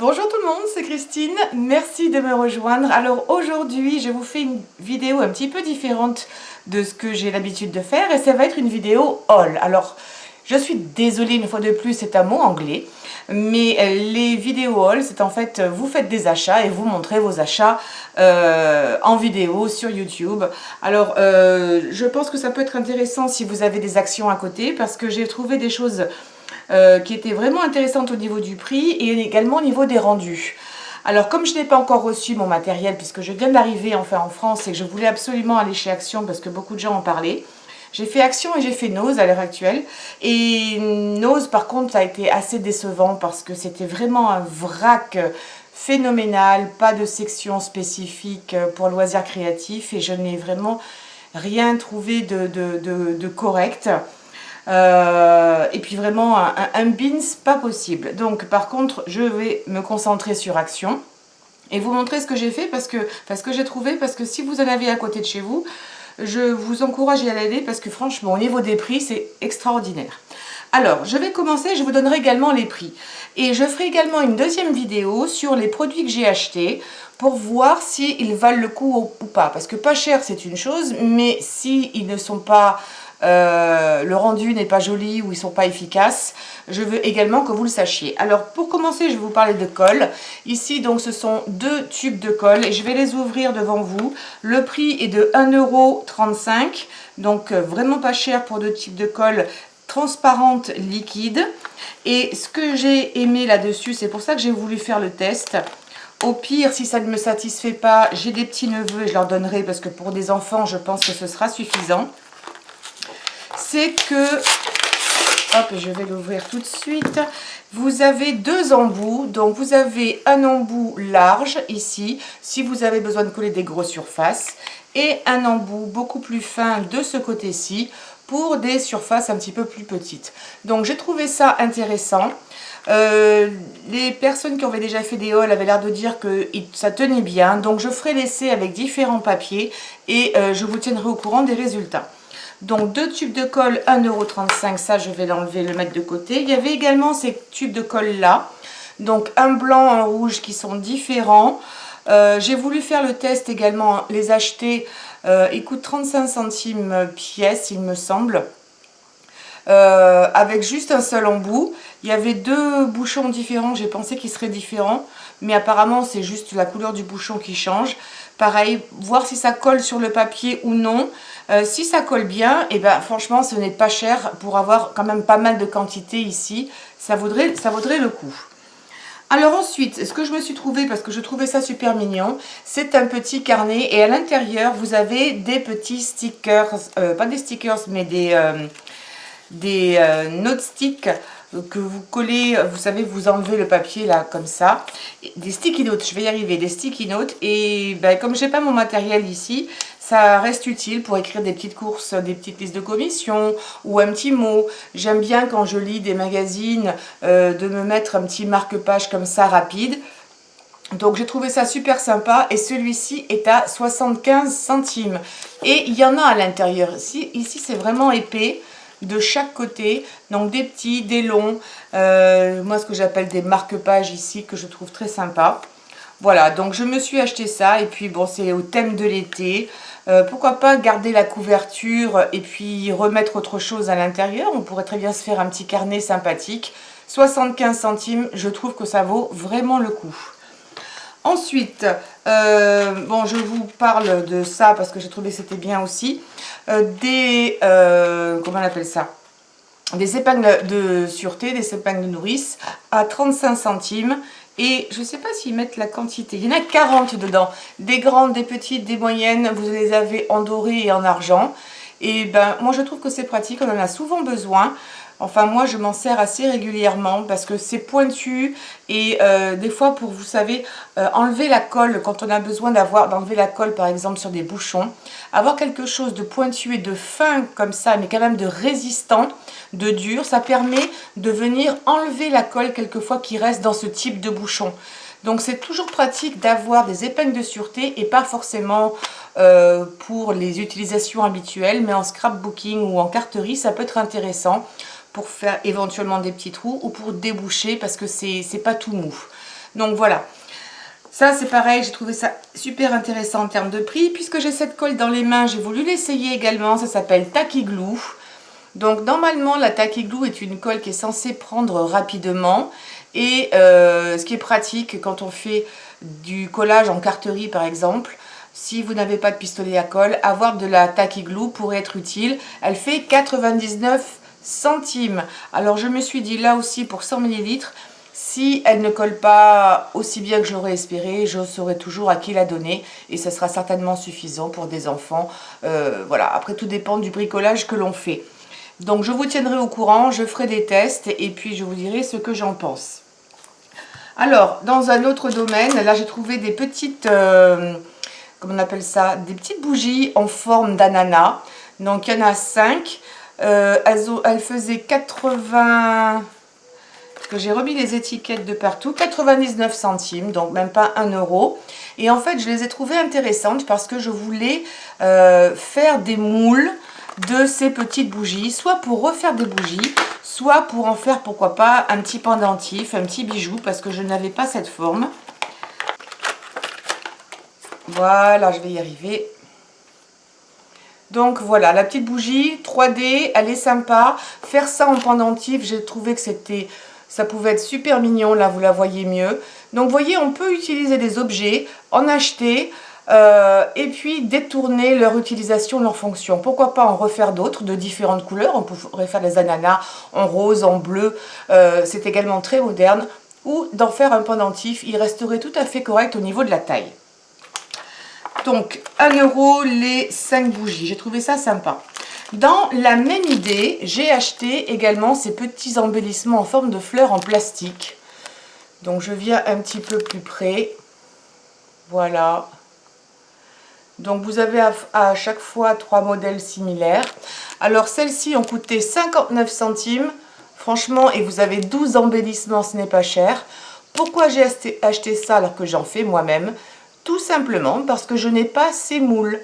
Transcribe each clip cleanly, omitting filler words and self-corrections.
Bonjour tout le monde, c'est Christine, merci de me rejoindre. Alors aujourd'hui, je vous fais une vidéo un petit peu différente de ce que j'ai l'habitude de faire et ça va être une vidéo haul. Alors, je suis désolée une fois de plus, c'est un mot anglais, mais les vidéos haul, c'est en fait, vous faites des achats et vous montrez vos achats en vidéo sur YouTube. Alors, je pense que ça peut être intéressant si vous avez des actions à côté parce que j'ai trouvé des choses qui était vraiment intéressante au niveau du prix et également au niveau des rendus. Alors comme je n'ai pas encore reçu mon matériel puisque je viens d'arriver enfin en France et que je voulais absolument aller chez Action parce que beaucoup de gens en parlaient, j'ai fait Action et j'ai fait Nose à l'heure actuelle. Et Nose par contre ça a été assez décevant parce que c'était vraiment un vrac phénoménal, pas de section spécifique pour loisirs créatifs et je n'ai vraiment rien trouvé de correct. Et puis vraiment un bins pas possible. Donc par contre je vais me concentrer sur Action et vous montrer ce que j'ai fait parce que j'ai trouvé, parce que si vous en avez à côté de chez vous, je vous encourage à y aller parce que franchement au niveau des prix c'est extraordinaire. Alors je vais commencer, je vous donnerai également les prix et je ferai également une deuxième vidéo sur les produits que j'ai achetés pour voir s'ils valent le coup ou pas, parce que pas cher c'est une chose, mais s'ils ne sont pas le rendu n'est pas joli ou ils ne sont pas efficaces, je veux également que vous le sachiez. Alors pour commencer, je vais vous parler de colle. Ici donc ce sont deux tubes de colle et je vais les ouvrir devant vous. Le prix est de 1,35 €, donc vraiment pas cher pour deux types de colle transparente liquide. Et ce que j'ai aimé là-dessus, c'est pour ça que j'ai voulu faire le test. Au pire, si ça ne me satisfait pas, j'ai des petits neveux et je leur donnerai parce que pour des enfants, je pense que ce sera suffisant. C'est que, hop, je vais l'ouvrir tout de suite, vous avez deux embouts, donc vous avez un embout large ici, si vous avez besoin de coller des grosses surfaces, et un embout beaucoup plus fin de ce côté-ci, pour des surfaces un petit peu plus petites. Donc j'ai trouvé ça intéressant. Les personnes qui avaient déjà fait des hauls avaient l'air de dire que ça tenait bien, donc je ferai l'essai avec différents papiers, et je vous tiendrai au courant des résultats. Donc deux tubes de colle 1,35 €, ça je vais l'enlever, le mettre de côté. Il y avait également ces tubes de colle là, donc un blanc, un rouge qui sont différents. J'ai voulu faire le test également, les acheter, ils coûtent 35 centimes pièce il me semble. Avec juste un seul embout. Il y avait deux bouchons différents, j'ai pensé qu'ils seraient différents, mais apparemment c'est juste la couleur du bouchon qui change. Pareil, voir si ça colle sur le papier ou non. Si ça colle bien, et ben franchement ce n'est pas cher pour avoir quand même pas mal de quantité ici, ça vaudrait le coup. Alors ensuite, ce que je me suis trouvé, parce que je trouvais ça super mignon, c'est un petit carnet et à l'intérieur vous avez des petits stickers, pas des stickers mais des note sticks que vous collez, vous savez, vous enlevez le papier là comme ça, des sticky notes, je vais y arriver, des sticky notes. Et ben, comme j'ai pas mon matériel ici, ça reste utile pour écrire des petites courses, des petites listes de commission ou un petit mot. J'aime bien quand je lis des magazines de me mettre un petit marque-page comme ça rapide. Donc j'ai trouvé ça super sympa et celui-ci est à 75 centimes. Et il y en a à l'intérieur. Ici c'est vraiment épais de chaque côté, donc des petits, des longs, moi ce que j'appelle des marque-pages ici que je trouve très sympa. Voilà, donc je me suis acheté ça et puis bon, c'est au thème de l'été. Pourquoi pas garder la couverture et puis remettre autre chose à l'intérieur. On pourrait très bien se faire un petit carnet sympathique. 75 centimes, je trouve que ça vaut vraiment le coup. Ensuite, bon, je vous parle de ça parce que j'ai trouvé que c'était bien aussi. Comment on appelle ça? Des épingles de sûreté, des épingles de nourrice à 35 centimes. Et je ne sais pas s'ils mettent la quantité. Il y en a 40 dedans. Des grandes, des petites, des moyennes. Vous les avez en doré et en argent. Et ben, moi, je trouve que c'est pratique. On en a souvent besoin. Enfin, moi, je m'en sers assez régulièrement parce que c'est pointu et des fois, pour, vous savez, enlever la colle, quand on a besoin d'enlever la colle, par exemple, sur des bouchons, avoir quelque chose de pointu et de fin comme ça, mais quand même de résistant, de dur, ça permet de venir enlever la colle quelquefois qui reste dans ce type de bouchon. Donc, c'est toujours pratique d'avoir des épingles de sûreté et pas forcément pour les utilisations habituelles, mais en scrapbooking ou en carterie, ça peut être intéressant pour faire éventuellement des petits trous ou pour déboucher parce que c'est pas tout mou. Donc voilà. Ça c'est pareil, j'ai trouvé ça super intéressant en termes de prix. Puisque j'ai cette colle dans les mains, j'ai voulu l'essayer également. Ça s'appelle Tacky Glue. Donc normalement la Tacky Glue est une colle qui est censée prendre rapidement. Et ce qui est pratique quand on fait du collage en carterie par exemple, si vous n'avez pas de pistolet à colle, avoir de la Tacky Glue pourrait être utile. Elle fait 99 centimes. Alors je me suis dit là aussi pour 100 ml, si elle ne colle pas aussi bien que je l'aurais espéré, je saurai toujours à qui la donner et ce sera certainement suffisant pour des enfants. Voilà, après tout dépend du bricolage que l'on fait. Donc je vous tiendrai au courant, je ferai des tests et puis je vous dirai ce que j'en pense. Alors, dans un autre domaine, là j'ai trouvé des petites, comment on appelle ça, des petites bougies en forme d'ananas. Donc il y en a 5. Elles faisaient 80... que j'ai remis les étiquettes de partout, 99 centimes, donc même pas 1 euro. Et en fait, je les ai trouvées intéressantes parce que je voulais faire des moules de ces petites bougies, soit pour refaire des bougies, soit pour en faire, pourquoi pas, un petit pendentif, un petit bijou, parce que je n'avais pas cette forme. Voilà, je vais y arriver. Donc voilà, la petite bougie 3D, elle est sympa. Faire ça en pendentif, j'ai trouvé que ça pouvait être super mignon. Là, vous la voyez mieux. Donc, vous voyez, on peut utiliser des objets, en acheter et puis détourner leur utilisation, leur fonction. Pourquoi pas en refaire d'autres de différentes couleurs. On pourrait faire des ananas en rose, en bleu. C'est également très moderne. Ou d'en faire un pendentif. Il resterait tout à fait correct au niveau de la taille. Donc, 1 euro les 5 bougies. J'ai trouvé ça sympa. Dans la même idée, j'ai acheté également ces petits embellissements en forme de fleurs en plastique. Donc, je viens un petit peu plus près. Voilà. Donc, vous avez à chaque fois 3 modèles similaires. Alors, celles-ci ont coûté 59 centimes. Franchement, et vous avez 12 embellissements, ce n'est pas cher. Pourquoi j'ai acheté ça alors que j'en fais moi-même? Tout simplement parce que je n'ai pas ces moules.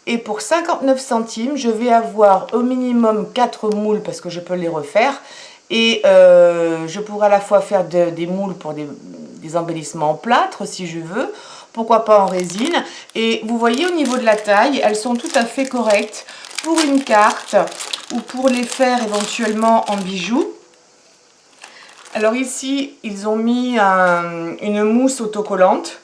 Et pour 59 centimes, je vais avoir au minimum 4 moules parce que je peux les refaire. Et je pourrai à la fois faire des moules pour des embellissements en plâtre si je veux. Pourquoi pas en résine. Et vous voyez au niveau de la taille, elles sont tout à fait correctes pour une carte ou pour les faire éventuellement en bijoux. Alors ici, ils ont mis une mousse autocollante.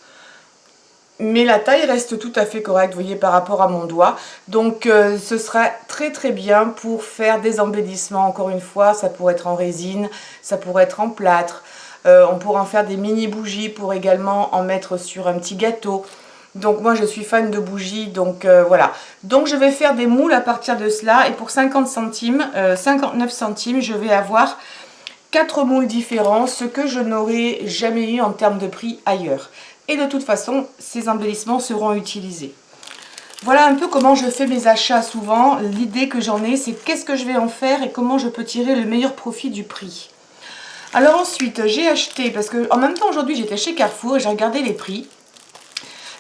Mais la taille reste tout à fait correcte, vous voyez, par rapport à mon doigt. Donc, ce sera très très bien pour faire des embellissements. Encore une fois, ça pourrait être en résine, ça pourrait être en plâtre. On pourra en faire des mini bougies pour également en mettre sur un petit gâteau. Donc, moi, je suis fan de bougies, donc voilà. Donc, je vais faire des moules à partir de cela. Et pour 50 centimes, 59 centimes, je vais avoir 4 moules différents, ce que je n'aurais jamais eu en termes de prix ailleurs. Et de toute façon, ces embellissements seront utilisés. Voilà un peu comment je fais mes achats souvent. L'idée que j'en ai, c'est qu'est-ce que je vais en faire et comment je peux tirer le meilleur profit du prix. Alors ensuite, j'ai acheté, parce que en même temps aujourd'hui j'étais chez Carrefour et j'ai regardé les prix.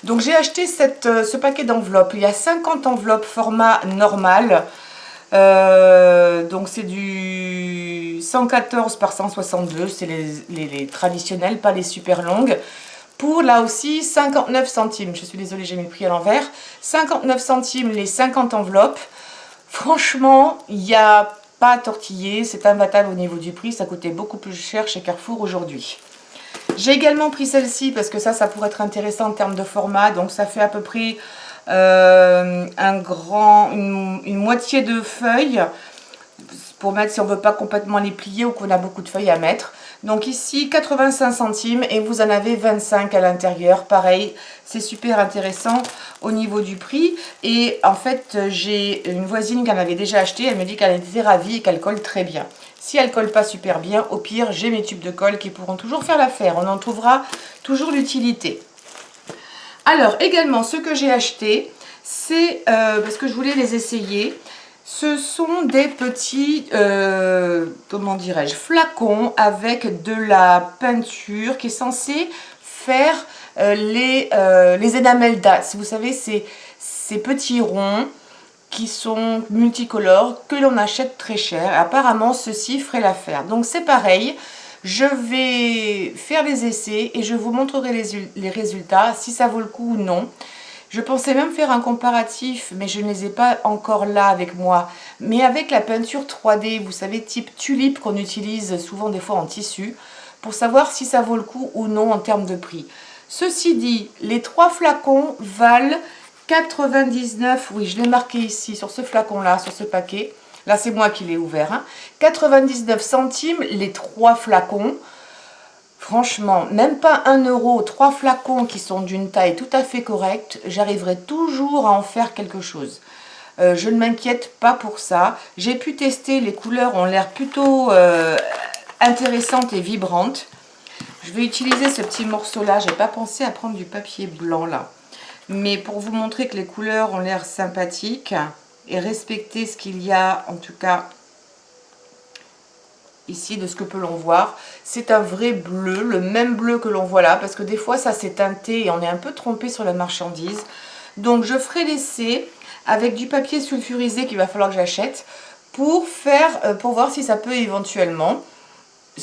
Donc j'ai acheté ce paquet d'enveloppes. Il y a 50 enveloppes format normal. Donc c'est du 114 par 162, c'est les traditionnels, pas les super longues. Pour là aussi 59 centimes, je suis désolée j'ai mis le prix à l'envers, 59 centimes les 50 enveloppes. Franchement, il n'y a pas à tortiller, c'est imbattable au niveau du prix, ça coûtait beaucoup plus cher chez Carrefour aujourd'hui. J'ai également pris celle-ci parce que ça pourrait être intéressant en termes de format, donc ça fait à peu près une moitié de feuilles pour mettre si on ne veut pas complètement les plier ou qu'on a beaucoup de feuilles à mettre. Donc ici 85 centimes et vous en avez 25 à l'intérieur. Pareil, c'est super intéressant au niveau du prix. Et en fait, j'ai une voisine qui en avait déjà acheté. Elle me dit qu'elle était ravie et qu'elle colle très bien. Si elle colle pas super bien, au pire, j'ai mes tubes de colle qui pourront toujours faire l'affaire. On en trouvera toujours l'utilité. Alors également, ce que j'ai acheté, c'est parce que je voulais les essayer. Ce sont des petits, comment dirais-je, flacons avec de la peinture qui est censée faire les énamels dates. Vous savez, ces petits ronds qui sont multicolores que l'on achète très cher. Apparemment, ceci ferait l'affaire. Donc c'est pareil, Je vais faire les essais et je vous montrerai les résultats, si ça vaut le coup ou non. Je pensais même faire un comparatif, mais je ne les ai pas encore là avec moi. Mais avec la peinture 3D, vous savez, type tulipe qu'on utilise souvent des fois en tissu, pour savoir si ça vaut le coup ou non en termes de prix. Ceci dit, les 3 flacons valent 99, oui je l'ai marqué ici sur ce flacon-là, sur ce paquet. Là c'est moi qui l'ai ouvert. Hein. 99 centimes les 3 flacons. Franchement, même pas 1 euro, 3 flacons qui sont d'une taille tout à fait correcte, j'arriverai toujours à en faire quelque chose. Je ne m'inquiète pas pour ça. J'ai pu tester, les couleurs ont l'air plutôt intéressantes et vibrantes. Je vais utiliser ce petit morceau-là, j'ai pas pensé à prendre du papier blanc là. Mais pour vous montrer que les couleurs ont l'air sympathiques et respecter ce qu'il y a, en tout cas ici, de ce que peut l'on voir, c'est un vrai bleu, le même bleu que l'on voit là, parce que des fois ça s'est teinté et on est un peu trompé sur la marchandise. Donc je ferai l'essai avec du papier sulfurisé qu'il va falloir que j'achète pour voir si ça peut éventuellement,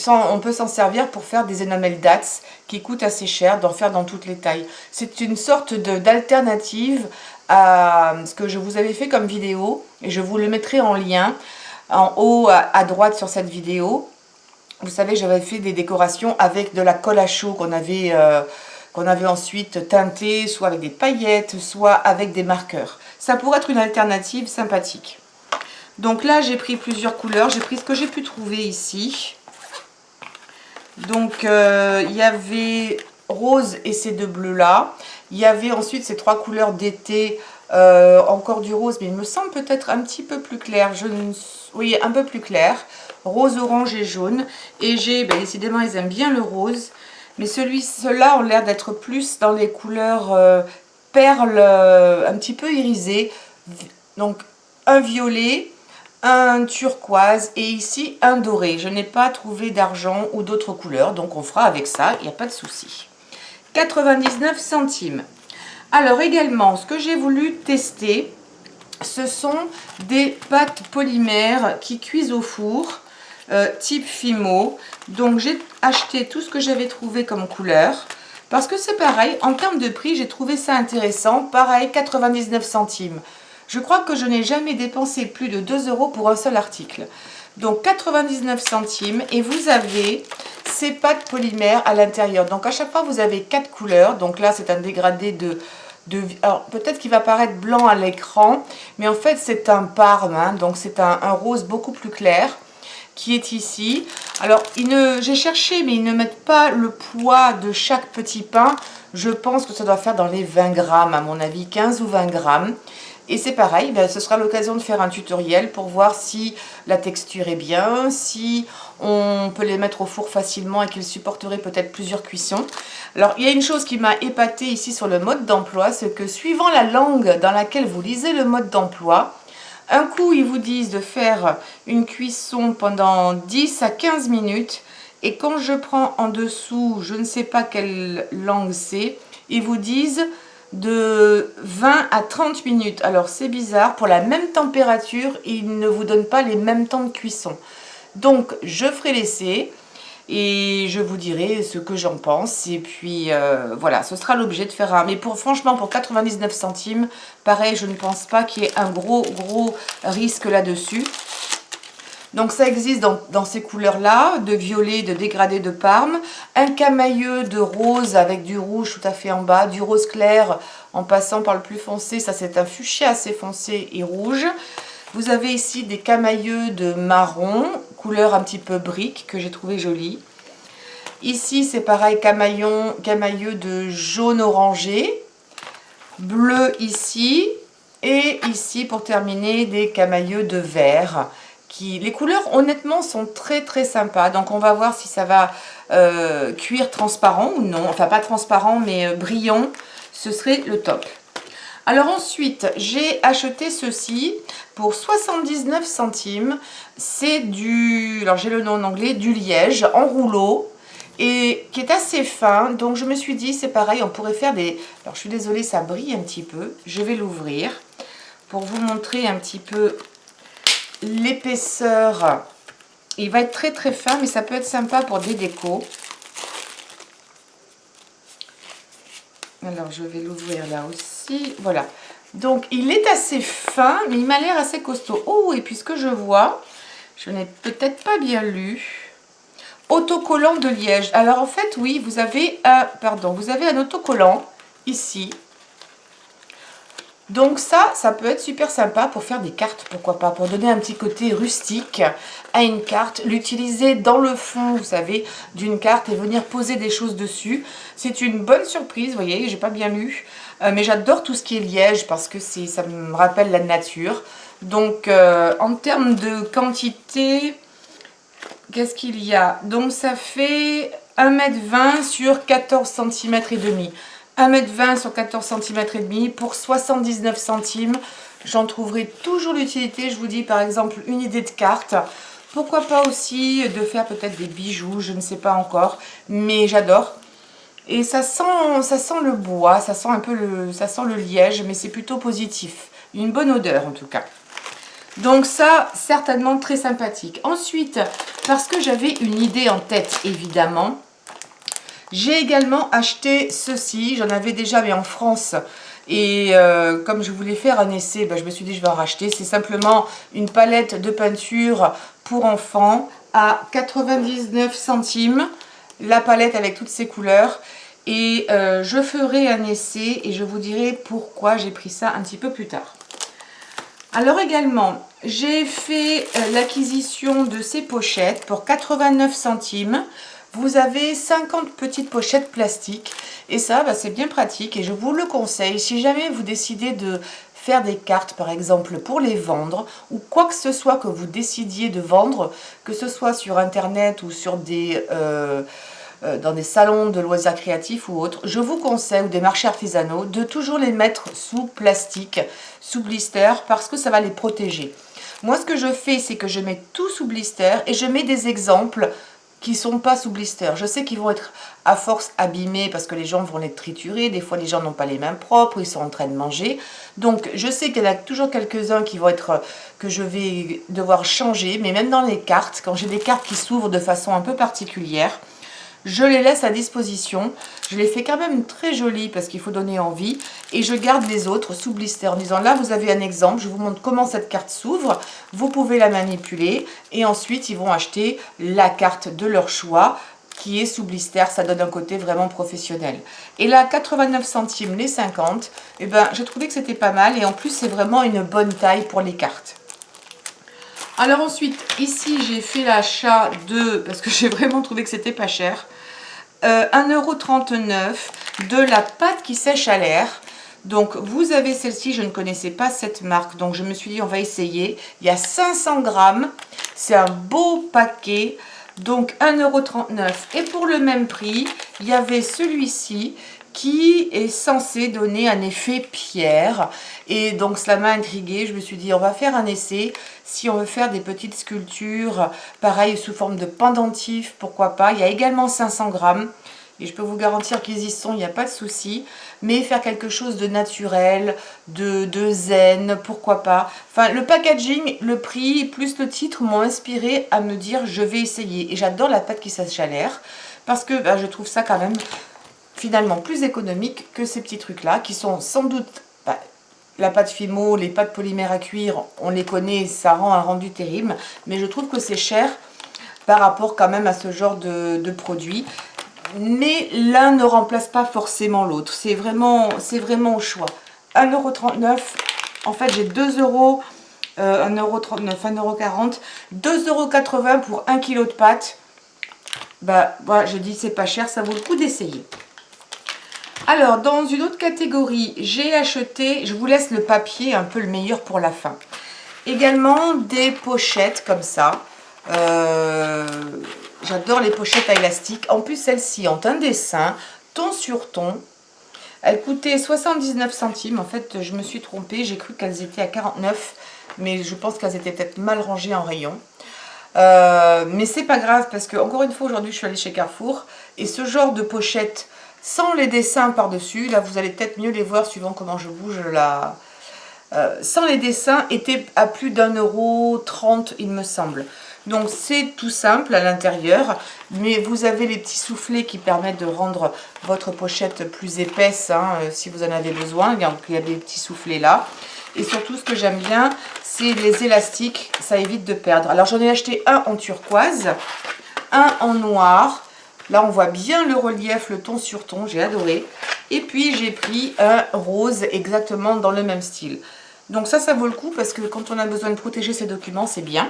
on peut s'en servir pour faire des enamel dots qui coûtent assez cher, d'en faire dans toutes les tailles. C'est une sorte d'alternative à ce que je vous avais fait comme vidéo et je vous le mettrai en lien en haut à droite sur cette vidéo. Vous savez, j'avais fait des décorations avec de la colle à chaud qu'on avait ensuite teintée, soit avec des paillettes, soit avec des marqueurs. Ça pourrait être une alternative sympathique. Donc là, j'ai pris plusieurs couleurs. J'ai pris ce que j'ai pu trouver ici. Donc, il y avait rose et ces 2 bleus-là. Il y avait ensuite ces 3 couleurs d'été, encore du rose, mais il me semble peut-être un petit peu plus clair. Oui, un peu plus clair. Rose, orange et jaune. Et j'ai, décidément, ils aiment bien le rose. Mais ceux-là ont l'air d'être plus dans les couleurs perles, un petit peu irisées. Donc, un violet, un turquoise et ici un doré. Je n'ai pas trouvé d'argent ou d'autres couleurs, donc on fera avec ça, il n'y a pas de souci. 99 centimes. Alors également, ce que j'ai voulu tester, ce sont des pâtes polymères qui cuisent au four, type Fimo. Donc j'ai acheté tout ce que j'avais trouvé comme couleur, parce que c'est pareil, en termes de prix, j'ai trouvé ça intéressant. Pareil, 99 centimes. Je crois que je n'ai jamais dépensé plus de 2 € pour un seul article. Donc 99 centimes et vous avez ces pâtes polymères à l'intérieur. Donc à chaque fois vous avez 4 couleurs. Donc là c'est un dégradé alors peut-être qu'il va paraître blanc à l'écran, mais en fait c'est un parme, hein, donc c'est un rose beaucoup plus clair qui est ici. Alors j'ai cherché mais ils ne mettent pas le poids de chaque petit pain. Je pense que ça doit faire dans les 20 grammes à mon avis, 15 ou 20 grammes. Et c'est pareil, ce sera l'occasion de faire un tutoriel pour voir si la texture est bien, si on peut les mettre au four facilement et qu'ils supporteraient peut-être plusieurs cuissons. Alors, il y a une chose qui m'a épatée ici sur le mode d'emploi, c'est que suivant la langue dans laquelle vous lisez le mode d'emploi, un coup, ils vous disent de faire une cuisson pendant 10 à 15 minutes. Et quand je prends en dessous, je ne sais pas quelle langue c'est, ils vous disent de 20 à 30 minutes. Alors c'est bizarre, pour la même température, ils ne vous donnent pas les mêmes temps de cuisson. Donc je ferai l'essai et je vous dirai ce que j'en pense. Et puis voilà, ce sera l'objet de faire un... Mais franchement, pour 99 centimes, pareil, je ne pense pas qu'il y ait un gros risque là-dessus. Donc ça existe dans ces couleurs-là, de violet, de dégradé de parme, un camailleux de rose avec du rouge tout à fait en bas, du rose clair en passant par le plus foncé, ça c'est un fuchsia assez foncé et rouge. Vous avez ici des camailleux de marron, couleur un petit peu brique que j'ai trouvé jolie. Ici c'est pareil, camailleux de jaune orangé, bleu ici, et ici pour terminer des camailleux de vert. Les couleurs honnêtement sont très sympas, donc on va voir si ça va cuire transparent ou non, enfin pas transparent mais brillant, ce serait le top. Alors ensuite j'ai acheté ceci pour 79 centimes, c'est alors j'ai le nom en anglais, du liège en rouleau et qui est assez fin, donc je me suis dit c'est pareil, on pourrait faire des... Alors je suis désolée, ça brille un petit peu, je vais l'ouvrir pour vous montrer un petit peu l'épaisseur Il va être très très fin, mais ça peut être sympa pour des décos. Alors, je vais l'ouvrir là aussi. Voilà. Donc, il est assez fin, mais il m'a l'air assez costaud. Oh, et puis ce que je vois, je n'ai peut-être pas bien lu. Autocollant de liège. Alors, en fait, oui, vous avez un autocollant ici. Donc ça peut être super sympa pour faire des cartes, pourquoi pas, pour donner un petit côté rustique à une carte, l'utiliser dans le fond, vous savez, d'une carte et venir poser des choses dessus. C'est une bonne surprise, vous voyez, j'ai pas bien lu, mais j'adore tout ce qui est liège parce que ça me rappelle la nature. Donc en termes de quantité, qu'est-ce qu'il y a? Donc ça fait 1,20 m sur 14 cm et demi. 1,20 m sur 14 cm et demi pour 79 centimes. J'en trouverai toujours l'utilité. Je vous dis par exemple une idée de carte. Pourquoi pas aussi de faire peut-être des bijoux, je ne sais pas encore, mais j'adore. Et ça sent le bois, ça sent le liège, mais c'est plutôt positif. Une bonne odeur en tout cas. Donc ça, certainement très sympathique. Ensuite, parce que j'avais une idée en tête, évidemment, j'ai également acheté ceci. J'en avais déjà, mais en France. Et comme je voulais faire un essai, je me suis dit je vais en racheter. C'est simplement une palette de peinture pour enfants à 99 centimes. La palette avec toutes ses couleurs. Et je ferai un essai et je vous dirai pourquoi j'ai pris ça un petit peu plus tard. Alors également, j'ai fait l'acquisition de ces pochettes pour 89 centimes. Vous avez 50 petites pochettes plastiques et ça, c'est bien pratique et je vous le conseille. Si jamais vous décidez de faire des cartes, par exemple, pour les vendre ou quoi que ce soit que vous décidiez de vendre, que ce soit sur Internet ou sur dans des salons de loisirs créatifs ou autres, je vous conseille, ou des marchés artisanaux, de toujours les mettre sous plastique, sous blister, parce que ça va les protéger. Moi, ce que je fais, c'est que je mets tout sous blister et je mets des exemples qui ne sont pas sous blister. Je sais qu'ils vont être à force abîmés parce que les gens vont les triturer. Des fois, les gens n'ont pas les mains propres, ils sont en train de manger. Donc, je sais qu'il y en a toujours quelques-uns qui vont être que je vais devoir changer. Mais même dans les cartes, quand j'ai des cartes qui s'ouvrent de façon un peu particulière, je les laisse à disposition. Je les fais quand même très jolies parce qu'il faut donner envie. Et je garde les autres sous blister en disant là, vous avez un exemple. Je vous montre comment cette carte s'ouvre. Vous pouvez la manipuler. Et ensuite, ils vont acheter la carte de leur choix qui est sous blister. Ça donne un côté vraiment professionnel. Et là, 89 centimes les 50. Et j'ai trouvé que c'était pas mal. Et en plus, c'est vraiment une bonne taille pour les cartes. Alors ensuite, ici, j'ai fait l'achat parce que j'ai vraiment trouvé que c'était pas cher, 1,39 € de la pâte qui sèche à l'air. Donc, vous avez celle-ci, je ne connaissais pas cette marque, donc je me suis dit, on va essayer. Il y a 500 grammes, c'est un beau paquet, donc 1,39 €. Et pour le même prix, il y avait celui-ci, qui est censé donner un effet pierre. Et donc cela m'a intriguée. Je me suis dit on va faire un essai. Si on veut faire des petites sculptures, pareil sous forme de pendentif, pourquoi pas. Il y a également 500 grammes. Et je peux vous garantir qu'ils y sont, il n'y a pas de souci. Mais faire quelque chose de naturel, de zen, pourquoi pas. Enfin, le packaging, le prix, plus le titre m'ont inspiré à me dire je vais essayer. Et j'adore la pâte qui sèche à l'air. Parce que je trouve ça quand même finalement plus économique que ces petits trucs là qui sont sans doute la pâte Fimo, les pâtes polymères à cuire, on les connaît, ça rend un rendu terrible, mais je trouve que c'est cher par rapport quand même à ce genre de produit. Mais l'un ne remplace pas forcément l'autre, c'est vraiment au choix. 1,39 €, en fait j'ai 2 €, 1,39 €, 1,40 €, 2,80 € pour 1 kg de pâte. Voilà, je dis c'est pas cher, ça vaut le coup d'essayer. Alors, dans une autre catégorie, j'ai acheté, je vous laisse le papier un peu le meilleur pour la fin. Également des pochettes comme ça. J'adore les pochettes à élastique. En plus, celles-ci ont un dessin, ton sur ton. Elles coûtaient 79 centimes. En fait, je me suis trompée. J'ai cru qu'elles étaient à 49. Mais je pense qu'elles étaient peut-être mal rangées en rayon. Mais c'est pas grave parce que, encore une fois, aujourd'hui, je suis allée chez Carrefour. Et ce genre de pochette sans les dessins par-dessus, là vous allez peut-être mieux les voir suivant comment je bouge là. Sans les dessins, était à plus d'1,30 € il me semble. Donc c'est tout simple à l'intérieur, mais vous avez les petits soufflets qui permettent de rendre votre pochette plus épaisse, hein, si vous en avez besoin. Donc il y a des petits soufflets là. Et surtout, ce que j'aime bien, c'est les élastiques, ça évite de perdre. Alors j'en ai acheté un en turquoise, un en noir. Là, on voit bien le relief, le ton sur ton, j'ai adoré. Et puis, j'ai pris un rose exactement dans le même style. Donc ça vaut le coup parce que quand on a besoin de protéger ses documents, c'est bien.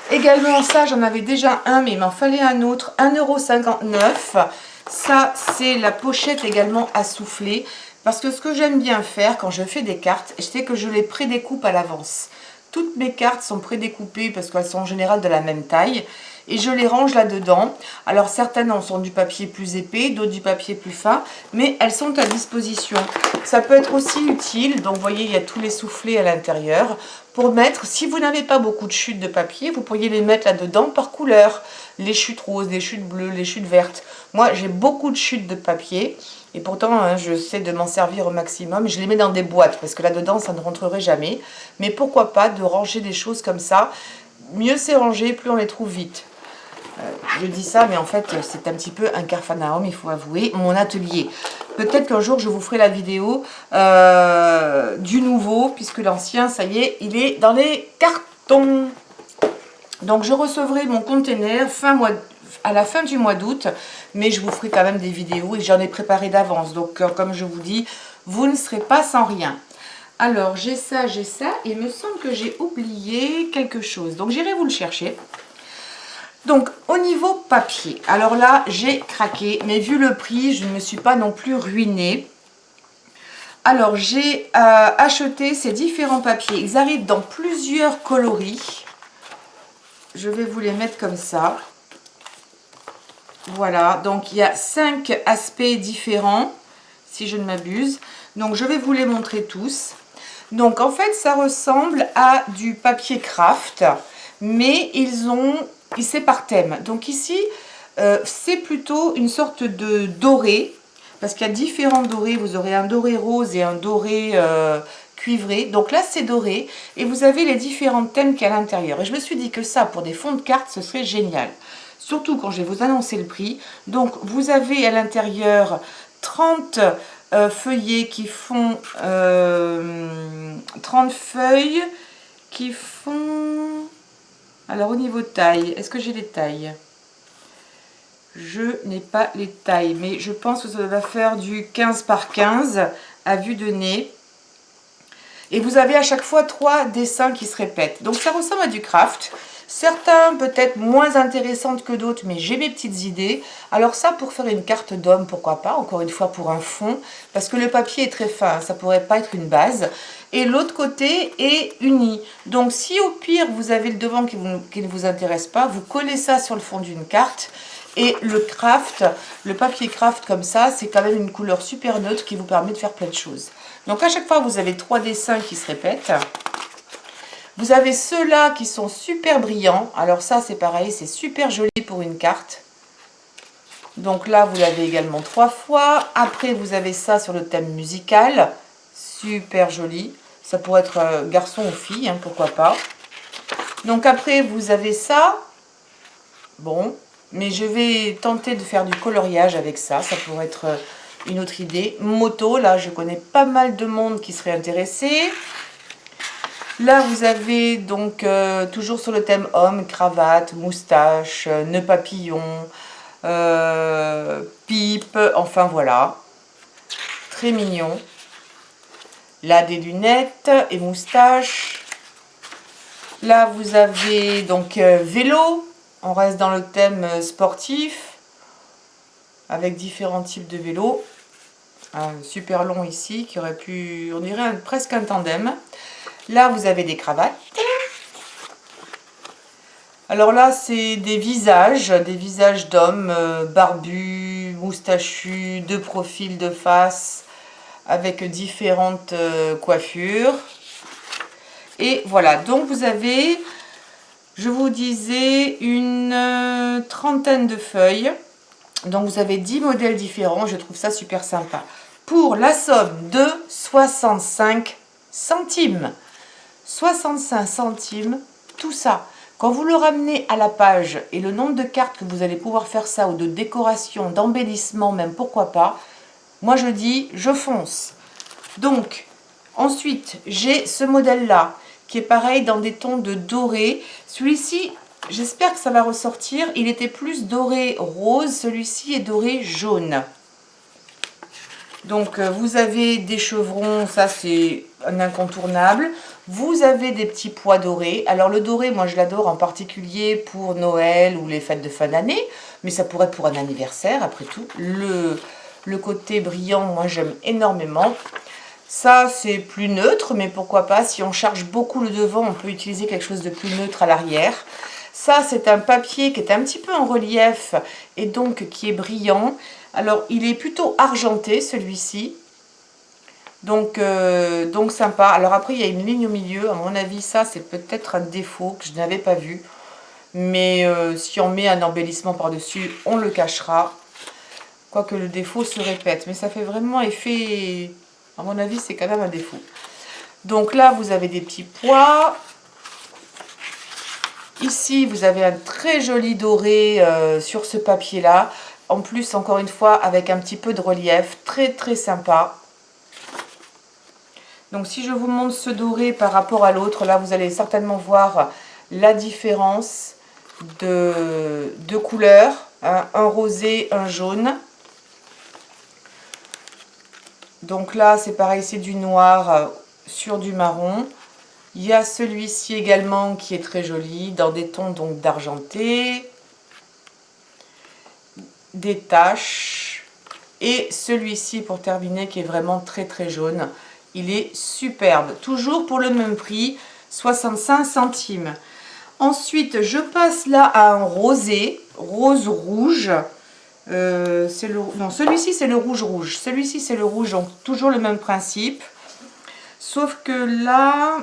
Également, ça, j'en avais déjà un, mais il m'en fallait un autre, 1,59 €. Ça, c'est la pochette également à souffler. Parce que ce que j'aime bien faire quand je fais des cartes, c'est que je les prédécoupe à l'avance. Toutes mes cartes sont prédécoupées parce qu'elles sont en général de la même taille. Et je les range là-dedans. Alors certaines en sont du papier plus épais, d'autres du papier plus fin, mais elles sont à disposition. Ça peut être aussi utile, donc vous voyez, il y a tous les soufflets à l'intérieur, pour mettre, si vous n'avez pas beaucoup de chutes de papier, vous pourriez les mettre là-dedans par couleur. Les chutes roses, les chutes bleues, les chutes vertes. Moi, j'ai beaucoup de chutes de papier, et pourtant, hein, je sais de m'en servir au maximum. Je les mets dans des boîtes, parce que là-dedans, ça ne rentrerait jamais. Mais pourquoi pas de ranger des choses comme ça. Mieux c'est rangé, plus on les trouve vite. Je dis ça, mais en fait, c'est un petit peu un Capharnaüm, il faut avouer, mon atelier. Peut-être qu'un jour, je vous ferai la vidéo du nouveau, puisque l'ancien, ça y est, il est dans les cartons. Donc, je recevrai mon container à la fin du mois d'août, mais je vous ferai quand même des vidéos et j'en ai préparé d'avance. Donc, comme je vous dis, vous ne serez pas sans rien. Alors, j'ai ça, et il me semble que j'ai oublié quelque chose. Donc, j'irai vous le chercher. Donc, au niveau papier, alors là, j'ai craqué, mais vu le prix, je ne me suis pas non plus ruinée. Alors, j'ai acheté ces différents papiers. Ils arrivent dans plusieurs coloris. Je vais vous les mettre comme ça. Voilà, donc il y a 5 aspects différents, si je ne m'abuse. Donc, je vais vous les montrer tous. Donc, en fait, ça ressemble à du papier craft, mais c'est par thème. Donc ici, c'est plutôt une sorte de doré, parce qu'il y a différents dorés. Vous aurez un doré rose et un doré cuivré. Donc là, c'est doré. Et vous avez les différents thèmes qu'il y a à l'intérieur. Et je me suis dit que ça, pour des fonds de cartes, ce serait génial. Surtout quand je vais vous annoncer le prix. Donc, vous avez à l'intérieur 30 feuillets qui font... 30 feuilles qui font... Alors, au niveau taille, est-ce que j'ai les tailles? Je n'ai pas les tailles, mais je pense que ça va faire du 15 par 15 à vue de nez. Et vous avez à chaque fois 3 dessins qui se répètent. Donc, ça ressemble à du craft. Certains peut-être moins intéressantes que d'autres, mais j'ai mes petites idées. Alors ça, pour faire une carte d'homme, pourquoi pas, encore une fois pour un fond, parce que le papier est très fin, ça pourrait pas être une base. Et l'autre côté est uni. Donc si au pire, vous avez le devant qui ne vous intéresse pas, vous collez ça sur le fond d'une carte. Et le craft, le papier craft comme ça, c'est quand même une couleur super neutre qui vous permet de faire plein de choses. Donc à chaque fois, vous avez 3 dessins qui se répètent. Vous avez ceux-là qui sont super brillants. Alors ça, c'est pareil, c'est super joli pour une carte. Donc là, vous l'avez également 3 fois. Après, vous avez ça sur le thème musical. Super joli. Ça pourrait être garçon ou fille, hein, pourquoi pas. Donc après, vous avez ça. Bon, mais je vais tenter de faire du coloriage avec ça. Ça pourrait être une autre idée. Moto, là, je connais pas mal de monde qui serait intéressé. Là, vous avez donc toujours sur le thème homme, cravate, moustache, nœud papillon, pipe, enfin voilà. Très mignon. Là, des lunettes et moustache. Là, vous avez donc vélo. On reste dans le thème sportif avec différents types de vélos. Un super long ici qui aurait pu, on dirait presque un tandem. Là, vous avez des cravates. Alors là, c'est des visages d'hommes barbus, moustachus, de profil, de face, avec différentes coiffures. Et voilà, donc vous avez, je vous disais, une trentaine de feuilles. Donc vous avez 10 modèles différents, je trouve ça super sympa. Pour la somme de 65 centimes. 65 centimes, tout ça. Quand vous le ramenez à la page et le nombre de cartes que vous allez pouvoir faire ça, ou de décoration, d'embellissement même, pourquoi pas, moi je dis je fonce. Donc ensuite j'ai ce modèle là qui est pareil dans des tons de doré. Celui-ci, j'espère que ça va ressortir, il était plus doré rose, celui-ci est doré jaune. Donc vous avez des chevrons, ça c'est un incontournable. Vous avez des petits pois dorés. Alors le doré, moi je l'adore en particulier pour Noël ou les fêtes de fin d'année. Mais ça pourrait être pour un anniversaire après tout. Le côté brillant, moi j'aime énormément. Ça c'est plus neutre, mais pourquoi pas, si on charge beaucoup le devant, on peut utiliser quelque chose de plus neutre à l'arrière. Ça c'est un papier qui est un petit peu en relief et donc qui est brillant. Alors, il est plutôt argenté, celui-ci. Donc sympa. Alors après, il y a une ligne au milieu. À mon avis, ça, c'est peut-être un défaut que je n'avais pas vu. Mais si on met un embellissement par-dessus, on le cachera. Quoique le défaut se répète. Mais ça fait vraiment effet... À mon avis, c'est quand même un défaut. Donc là, vous avez des petits pois. Ici, vous avez un très joli doré sur ce papier-là. En plus, encore une fois, avec un petit peu de relief, très très sympa. Donc si je vous montre ce doré par rapport à l'autre, là vous allez certainement voir la différence de couleurs, hein, un rosé, un jaune. Donc là c'est pareil, c'est du noir sur du marron. Il y a celui-ci également qui est très joli, dans des tons donc d'argenté. Des taches, et celui-ci pour terminer qui est vraiment très très jaune. Il est superbe, toujours pour le même prix, 65 centimes. Ensuite je passe là à un rosé, rose rouge. Non, celui-ci c'est le rouge rouge, celui-ci c'est le rouge, donc toujours le même principe, sauf que là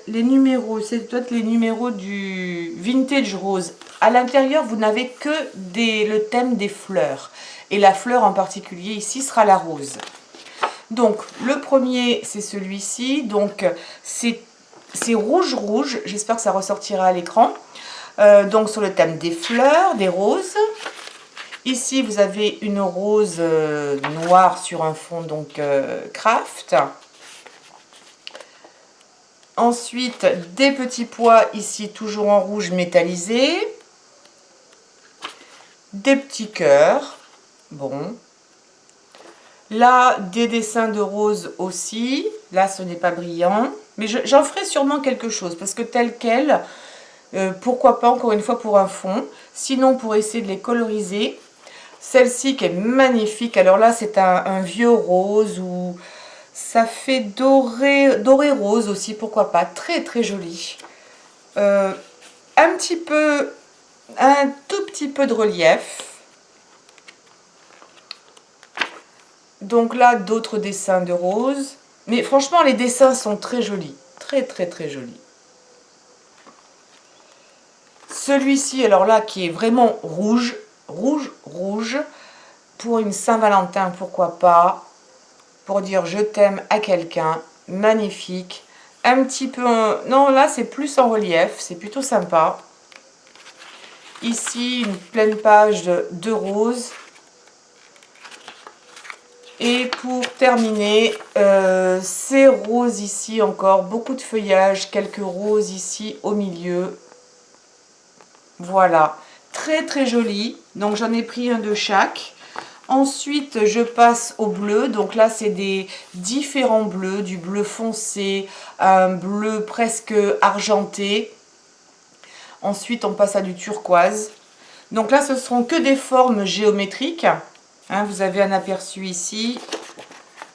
les numéros, c'est peut-être les numéros du vintage rose. À l'intérieur, vous n'avez que le thème des fleurs. Et la fleur en particulier ici sera la rose. Donc, le premier, c'est celui-ci. Donc, c'est rouge rouge. J'espère que ça ressortira à l'écran. Donc, sur le thème des fleurs, des roses. Ici, vous avez une rose noire sur un fond donc craft. Ensuite, des petits pois ici, toujours en rouge métallisé. Des petits cœurs. Bon. Là, des dessins de roses aussi. Là, ce n'est pas brillant. Mais j'en ferai sûrement quelque chose. Parce que tel quel, pourquoi pas, encore une fois, pour un fond. Sinon, pour essayer de les coloriser. Celle-ci qui est magnifique. Alors là, c'est un vieux rose ou... Ça fait doré rose aussi, pourquoi pas. Très très joli. Un tout petit peu de relief. Donc là, d'autres dessins de rose. Mais franchement, les dessins sont très jolis. Très très très jolis. Celui-ci, alors là, qui est vraiment rouge. Rouge, rouge. Pour une Saint-Valentin, pourquoi pas. Pour dire je t'aime à quelqu'un, magnifique, un petit peu, non là c'est plus en relief, c'est plutôt sympa. Ici une pleine page de rose. Et pour terminer, ces roses ici encore, beaucoup de feuillage, quelques roses ici au milieu. Voilà, très très joli, donc j'en ai pris un de chaque. Ensuite, je passe au bleu. Donc là, c'est des différents bleus, du bleu foncé, un bleu presque argenté. Ensuite, on passe à du turquoise. Donc là, ce seront que des formes géométriques. Hein, vous avez un aperçu ici.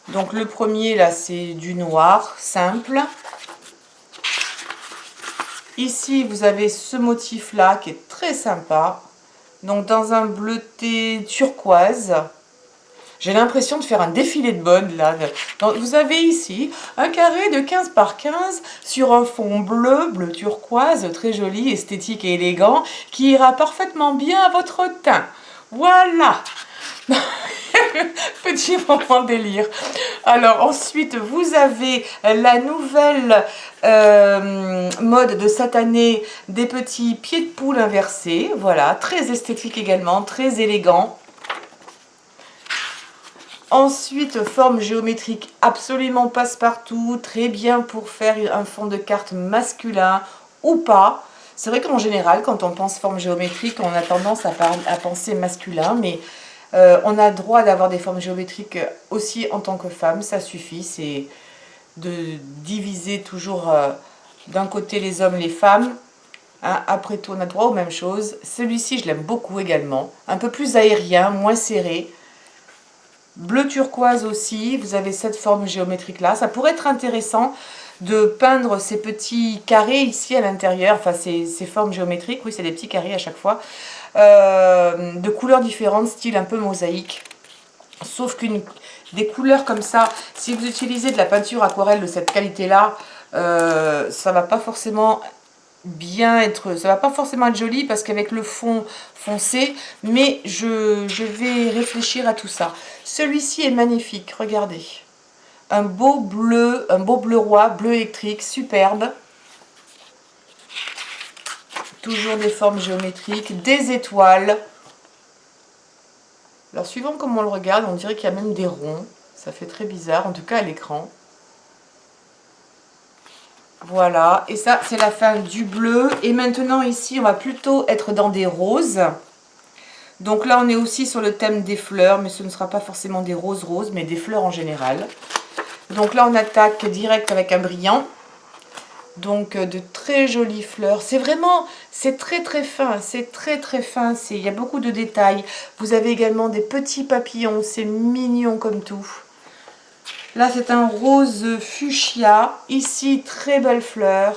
Donc le premier, là, c'est du noir, simple. Ici, vous avez ce motif-là qui est très sympa. Donc dans un bleuté turquoise. J'ai l'impression de faire un défilé de mode là. Donc, vous avez ici un carré de 15 par 15 sur un fond bleu, bleu turquoise, très joli, esthétique et élégant, qui ira parfaitement bien à votre teint. Voilà. Il Petit moment délire. Alors ensuite, vous avez la nouvelle mode de cette année des petits pieds de poule inversés. Voilà, très esthétique également, très élégant. Ensuite, forme géométrique absolument passe-partout, très bien pour faire un fond de carte masculin ou pas. C'est vrai qu'en général, quand on pense forme géométrique, on a tendance à penser masculin, mais on a le droit d'avoir des formes géométriques aussi en tant que femme, ça suffit. C'est de diviser toujours d'un côté les hommes, les femmes. Hein, après tout, on a droit aux mêmes choses. Celui-ci, je l'aime beaucoup également. Un peu plus aérien, moins serré. Bleu turquoise aussi, vous avez cette forme géométrique là. Ça pourrait être intéressant de peindre ces petits carrés ici à l'intérieur, enfin ces formes géométriques, oui c'est des petits carrés à chaque fois, de couleurs différentes, style un peu mosaïque. Sauf qu'une des couleurs comme ça, si vous utilisez de la peinture aquarelle de cette qualité là, ça va pas forcément bien être, ça va pas forcément être joli parce qu'avec le fond foncé, mais je vais réfléchir à tout ça. Celui-ci est magnifique, regardez, un beau bleu roi, bleu électrique, superbe, toujours des formes géométriques, des étoiles. Alors suivant comment on le regarde, on dirait qu'il y a même des ronds, ça fait très bizarre, en tout cas à l'écran. Voilà, et ça c'est la fin du bleu. Et maintenant ici on va plutôt être dans des roses. Donc là on est aussi sur le thème des fleurs, mais ce ne sera pas forcément des roses roses, mais des fleurs en général. Donc là on attaque direct avec un brillant. Donc de très jolies fleurs. C'est vraiment, c'est très très fin, c'est très très fin. Il y a beaucoup de détails. Vous avez également des petits papillons, c'est mignon comme tout. Là, c'est un rose fuchsia. Ici, très belle fleur.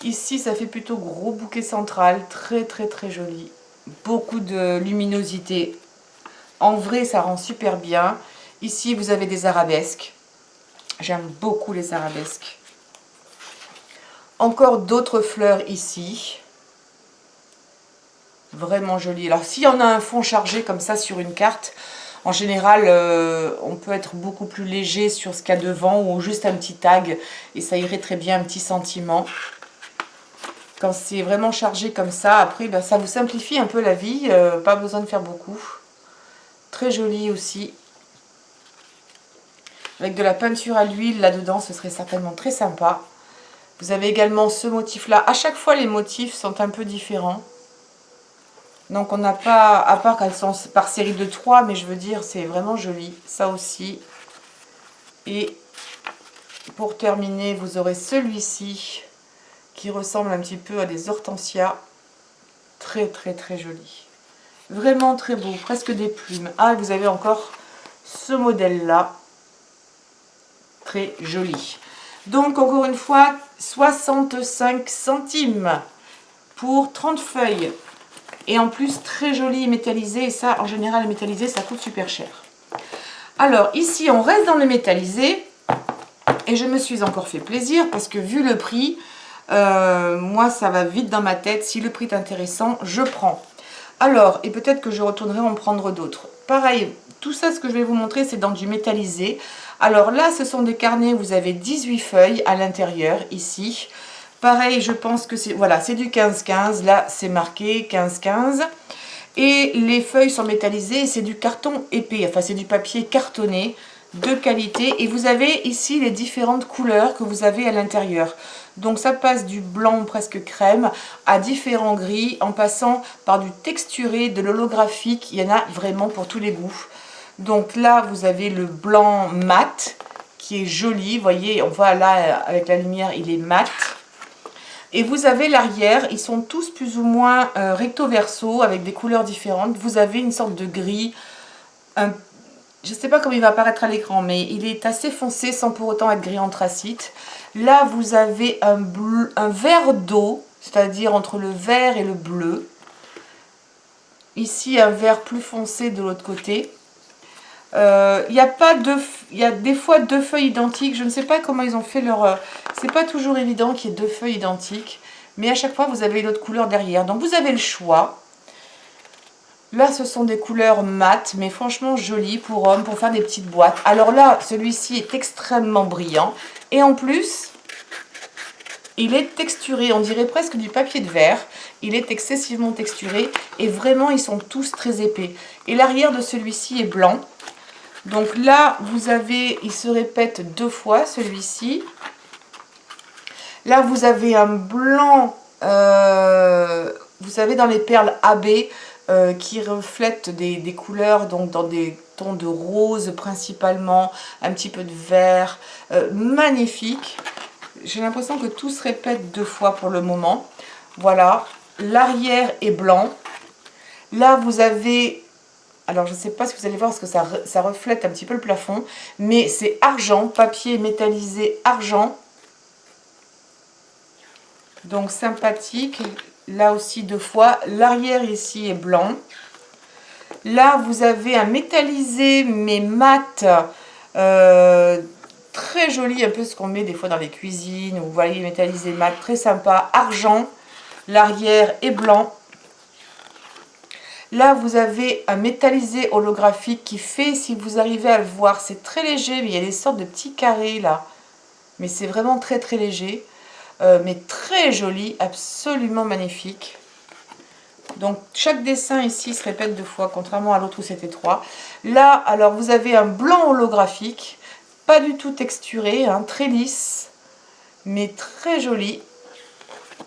Ici, ça fait plutôt gros bouquet central. Très, très, très joli. Beaucoup de luminosité. En vrai, ça rend super bien. Ici, vous avez des arabesques. J'aime beaucoup les arabesques. Encore d'autres fleurs ici. Vraiment joli. Alors, s'il y en a un fond chargé comme ça sur une carte... En général, on peut être beaucoup plus léger sur ce qu'il y a devant ou juste un petit tag et ça irait très bien, un petit sentiment. Quand c'est vraiment chargé comme ça, après, ben, ça vous simplifie un peu la vie, pas besoin de faire beaucoup. Très joli aussi. Avec de la peinture à l'huile là-dedans, ce serait certainement très sympa. Vous avez également ce motif-là. À chaque fois, les motifs sont un peu différents. Donc on n'a pas, à part qu'elles sont par série de 3, mais je veux dire, c'est vraiment joli, ça aussi. Et pour terminer, vous aurez celui-ci, qui ressemble un petit peu à des hortensias. Très très très joli. Vraiment très beau, presque des plumes. Ah, vous avez encore ce modèle-là. Très joli. Donc encore une fois, 65 centimes pour 30 feuilles. Et en plus, très joli et métallisé. Et ça, en général, le métallisé, ça coûte super cher. Alors, ici, on reste dans le métallisé. Et je me suis encore fait plaisir parce que vu le prix, moi, ça va vite dans ma tête. Si le prix est intéressant, je prends. Alors, et peut-être que je retournerai en prendre d'autres. Pareil, tout ça, ce que je vais vous montrer, c'est dans du métallisé. Alors là, ce sont des carnets. Vous avez 18 feuilles à l'intérieur, ici. Pareil, je pense que c'est voilà, c'est du 15-15. Là, c'est marqué 15-15. Et les feuilles sont métallisées et c'est du carton épais. Enfin, c'est du papier cartonné de qualité. Et vous avez ici les différentes couleurs que vous avez à l'intérieur. Donc, ça passe du blanc presque crème à différents gris en passant par du texturé, de l'holographique. Il y en a vraiment pour tous les goûts. Donc là, vous avez le blanc mat qui est joli. Vous voyez, on voit là, avec la lumière, il est mat. Et vous avez l'arrière, ils sont tous plus ou moins recto verso avec des couleurs différentes. Vous avez une sorte de gris, je ne sais pas comment il va apparaître à l'écran, mais il est assez foncé sans pour autant être gris anthracite. Là, vous avez un vert d'eau, c'est-à-dire entre le vert et le bleu. Ici, un vert plus foncé de l'autre côté. Il y a des fois deux feuilles identiques. Je ne sais pas comment ils ont fait leur... c'est pas toujours évident qu'il y ait deux feuilles identiques. Mais à chaque fois, vous avez une autre couleur derrière. Donc, vous avez le choix. Là, ce sont des couleurs mat, mais franchement jolies pour hommes, pour faire des petites boîtes. Alors là, celui-ci est extrêmement brillant. Et en plus, il est texturé, on dirait presque du papier de verre. Il est excessivement texturé et vraiment, ils sont tous très épais. Et l'arrière de celui-ci est blanc. Donc là, vous avez, il se répète 2 fois, celui-ci. Là, vous avez un blanc, vous savez, dans les perles AB, qui reflètent des couleurs, donc dans des tons de rose principalement, un petit peu de vert, magnifique. J'ai l'impression que tout se répète 2 fois pour le moment. Voilà, l'arrière est blanc. Là, vous avez, alors je ne sais pas si vous allez voir parce que ça reflète un petit peu le plafond, mais c'est argent, papier métallisé argent. Donc sympathique. Là aussi 2 fois. L'arrière ici est blanc. Là, vous avez un métallisé mais mat. Très joli, un peu ce qu'on met des fois dans les cuisines. Vous voyez, métallisé mat, très sympa. Argent. L'arrière est blanc. Là, vous avez un métallisé holographique qui fait, si vous arrivez à le voir, c'est très léger, mais il y a des sortes de petits carrés là. Mais c'est vraiment très très léger. Mais très joli, absolument magnifique. Donc chaque dessin ici se répète 2 fois, contrairement à l'autre où c'était 3. Là, alors vous avez un blanc holographique, pas du tout texturé, hein, très lisse, mais très joli.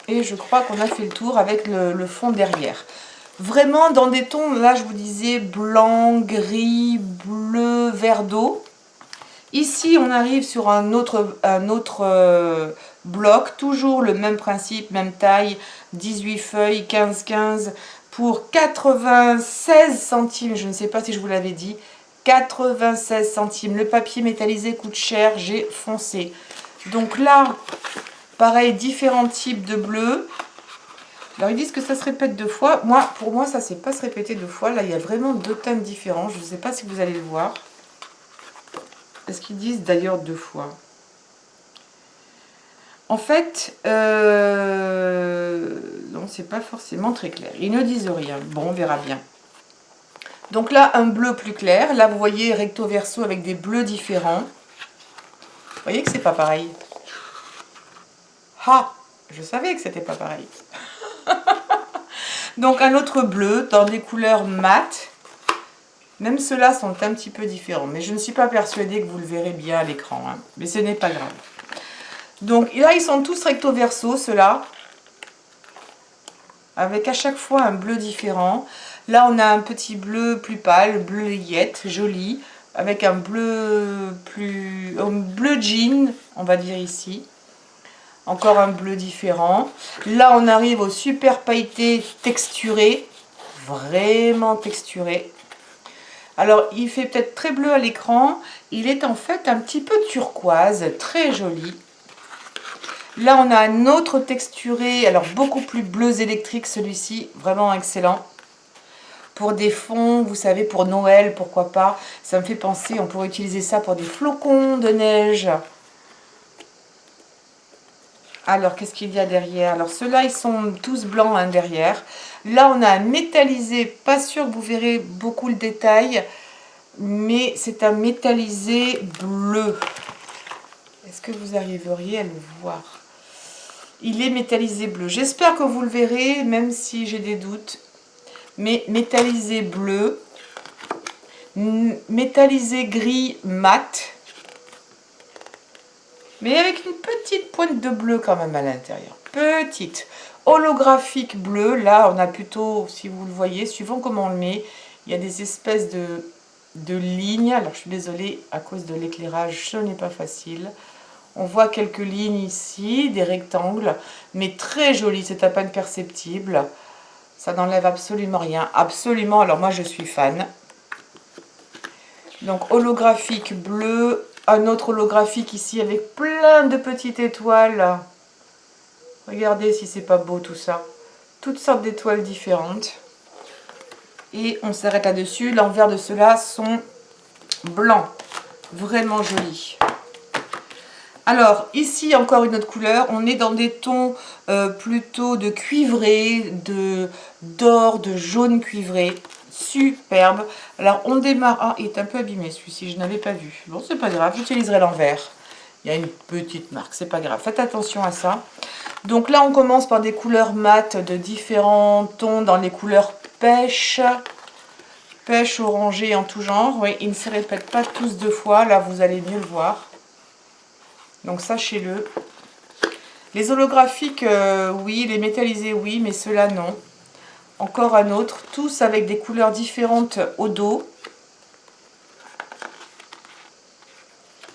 Et je crois qu'on a fait le tour avec le fond derrière. Vraiment dans des tons, là je vous disais, blanc, gris, bleu, vert d'eau. Ici, on arrive sur un autre bloc, toujours le même principe, même taille, 18 feuilles, 15-15, pour 96 centimes, je ne sais pas si je vous l'avais dit, 96 centimes. Le papier métallisé coûte cher, j'ai foncé. Donc là, pareil, différents types de bleus. Alors ils disent que ça se répète 2 fois. Pour moi, ça ne s'est pas se répéter 2 fois. Là, il y a vraiment 2 teintes différentes. Je ne sais pas si vous allez le voir. Est-ce qu'ils disent d'ailleurs 2 fois? En fait, non, c'est pas forcément très clair. Ils ne disent rien. Bon, on verra bien. Donc là, un bleu plus clair. Là, vous voyez recto verso avec des bleus différents. Vous voyez que c'est pas pareil. Ah, je savais que c'était pas pareil. Donc un autre bleu dans des couleurs mat. Même ceux-là sont un petit peu différents. Mais je ne suis pas persuadée que vous le verrez bien à l'écran. Hein. Mais ce n'est pas grave. Donc là, ils sont tous recto verso, ceux-là. Avec à chaque fois un bleu différent. Là, on a un petit bleu plus pâle, bleu layette, joli. Avec un bleu bleu jean, on va dire ici. Encore un bleu différent. Là, on arrive au super pailleté texturé. Vraiment texturé. Alors, il fait peut-être très bleu à l'écran. Il est en fait un petit peu turquoise, très joli. Là, on a un autre texturé, alors beaucoup plus bleu électrique celui-ci, vraiment excellent. Pour des fonds, vous savez, pour Noël, pourquoi pas. Ça me fait penser, on pourrait utiliser ça pour des flocons de neige. Alors, qu'est-ce qu'il y a derrière? Alors, ceux-là, ils sont tous blancs hein, derrière. Là, on a un métallisé, pas sûr que vous verrez beaucoup le détail, mais c'est un métallisé bleu. Est-ce que vous arriveriez à le voir? Il est métallisé bleu. J'espère que vous le verrez, même si j'ai des doutes. Mais métallisé bleu, métallisé gris mat, mais avec une petite pointe de bleu quand même à l'intérieur. Petite. Holographique bleu, là on a plutôt, si vous le voyez, suivant comment on le met, il y a des espèces de lignes. Alors je suis désolée, à cause de l'éclairage, ce n'est pas facile. On voit quelques lignes ici, des rectangles, mais très joli, c'est à peine perceptible. Ça n'enlève absolument rien, absolument, alors moi je suis fan. Donc holographique bleu, un autre holographique ici avec plein de petites étoiles. Regardez si c'est pas beau tout ça. Toutes sortes d'étoiles différentes. Et on s'arrête là-dessus. L'envers de ceux-là sont blancs. Vraiment jolis. Alors, ici, encore une autre couleur. On est dans des tons plutôt de cuivré, d'or, de jaune cuivré. superbe. Alors on démarre, ah il est un peu abîmé celui-ci, je n'avais pas vu. Bon c'est pas grave, j'utiliserai l'envers. Il y a une petite marque, c'est pas grave, faites attention à ça. Donc là on commence par des couleurs mates de différents tons dans les couleurs pêche, pêche orangée en tout genre. Oui, ils ne se répètent pas tous deux fois, là vous allez mieux le voir. Donc sachez-le. Les holographiques, oui, les métallisés, oui, mais ceux-là, non. Encore un autre, tous avec des couleurs différentes au dos.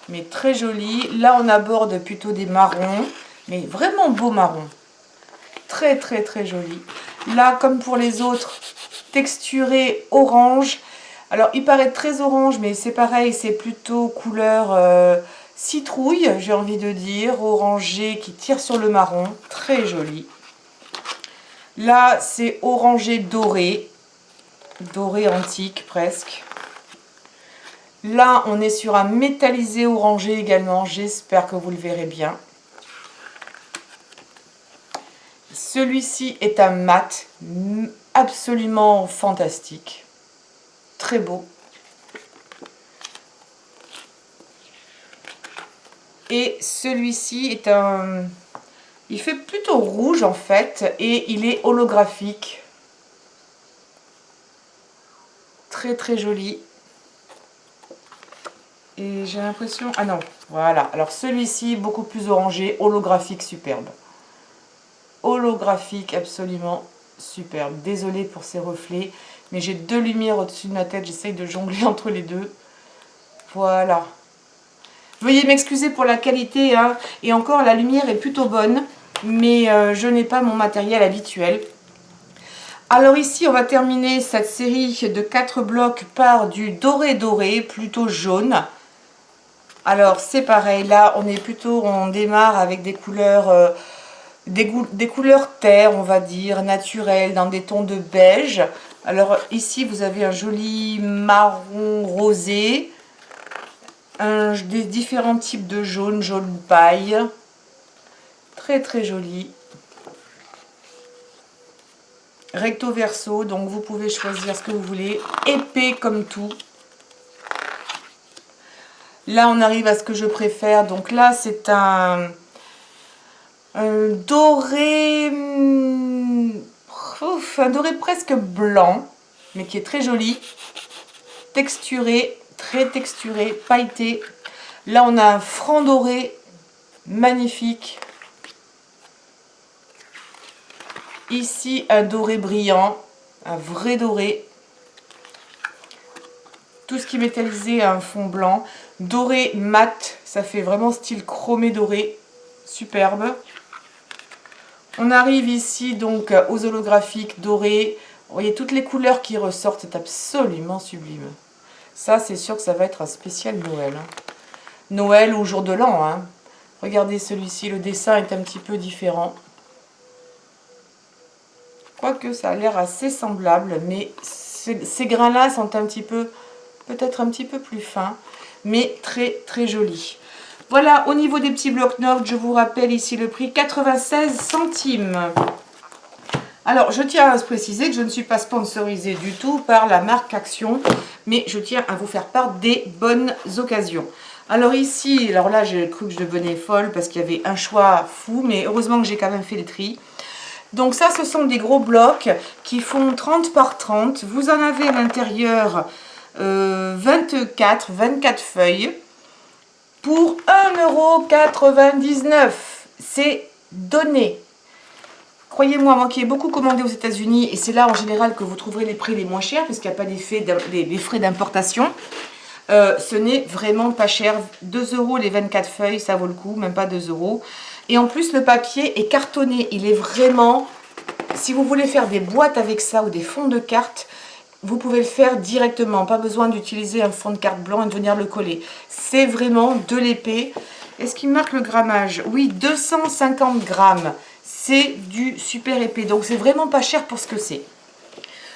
Mais très jolis. Là, on aborde plutôt des marrons, mais vraiment beaux marrons. Très, très, très jolis. Là, comme pour les autres, texturé orange. Alors, il paraît très orange, mais c'est pareil, c'est plutôt couleur citrouille, j'ai envie de dire, orangé qui tire sur le marron, très joli. Là, c'est orangé doré, doré antique presque. Là, on est sur un métallisé orangé également, j'espère que vous le verrez bien. Celui-ci est un mat, absolument fantastique, très beau. Et celui-ci est un... Il fait plutôt rouge en fait et il est holographique. Très très joli. Et j'ai l'impression... Ah non, voilà. Alors celui-ci, beaucoup plus orangé, holographique, superbe. Holographique, absolument superbe. Désolée pour ces reflets, mais j'ai deux lumières au-dessus de ma tête. J'essaye de jongler entre les deux. Voilà. Veuillez m'excuser pour la qualité, hein. Et encore, la lumière est plutôt bonne, mais je n'ai pas mon matériel habituel. Alors ici, on va terminer cette série de 4 blocs par du doré doré, plutôt jaune. Alors c'est pareil, là on démarre avec des couleurs, des couleurs terre, on va dire, naturelles, dans des tons de beige. Alors ici, vous avez un joli marron rosé. Des différents types de jaune, jaune paille, très très joli, recto verso, donc vous pouvez choisir ce que vous voulez, épais comme tout. Là on arrive à ce que je préfère, donc là c'est un doré, un doré presque blanc, mais qui est très joli, texturé, très texturé, pailleté. Là on a un franc doré magnifique. Ici un doré brillant, un vrai doré. Tout ce qui est métallisé a un fond blanc. Doré mat, ça fait vraiment style chromé doré, superbe. On arrive ici donc aux holographiques dorés. Vous voyez toutes les couleurs qui ressortent, c'est absolument sublime. Ça c'est sûr que ça va être un spécial Noël. Hein. Noël ou jour de l'an. Hein. Regardez celui-ci, le dessin est un petit peu différent. Quoique ça a l'air assez semblable, mais ces grains-là sont un petit peu, peut-être un petit peu plus fins, mais très très jolis. Voilà, au niveau des petits blocs-notes, je vous rappelle ici le prix, 96 centimes. Alors, je tiens à se préciser que je ne suis pas sponsorisée du tout par la marque Action, mais je tiens à vous faire part des bonnes occasions. Alors ici, alors là, j'ai cru que je devenais folle parce qu'il y avait un choix fou, mais heureusement que j'ai quand même fait le tri. Donc ça, ce sont des gros blocs qui font 30 par 30. Vous en avez à l'intérieur 24 feuilles pour 1,99 €. C'est donné. Croyez-moi, moi qui ai beaucoup commandé aux États-Unis, et c'est là en général que vous trouverez les prix les moins chers, puisqu'il n'y a pas les frais d'importation. Ce n'est vraiment pas cher. 2 € les 24 feuilles, ça vaut le coup, même pas 2 €. Et en plus, le papier est cartonné. Il est vraiment... Si vous voulez faire des boîtes avec ça ou des fonds de cartes, vous pouvez le faire directement. Pas besoin d'utiliser un fond de carte blanc et de venir le coller. C'est vraiment de l'épais. Est-ce qu'il marque le grammage? Oui, 250 grammes. C'est du super épais. Donc, c'est vraiment pas cher pour ce que c'est.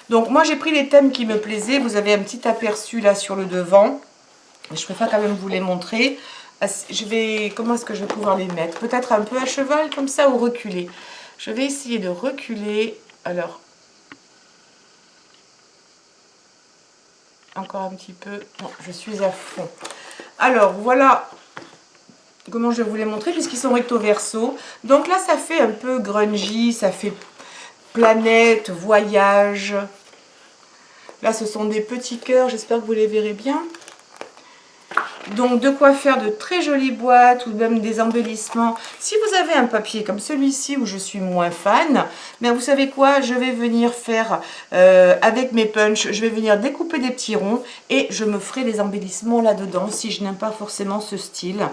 Donc, moi, j'ai pris les thèmes qui me plaisaient. Vous avez un petit aperçu là sur le devant. Je préfère quand même vous les montrer. Comment est-ce que je vais pouvoir les mettre? Peut-être un peu à cheval comme ça ou reculer. Je vais essayer de reculer. Alors, encore un petit peu. Non, je suis à fond. Alors, voilà comment je vais vous les montrer puisqu'ils sont recto verso. Donc là, ça fait un peu grungy, ça fait planète, voyage. Là, ce sont des petits cœurs, j'espère que vous les verrez bien. Donc, de quoi faire de très jolies boîtes ou même des embellissements. Si vous avez un papier comme celui-ci où je suis moins fan, mais vous savez quoi, je vais venir faire avec mes punchs, je vais venir découper des petits ronds et je me ferai des embellissements là-dedans si je n'aime pas forcément ce style.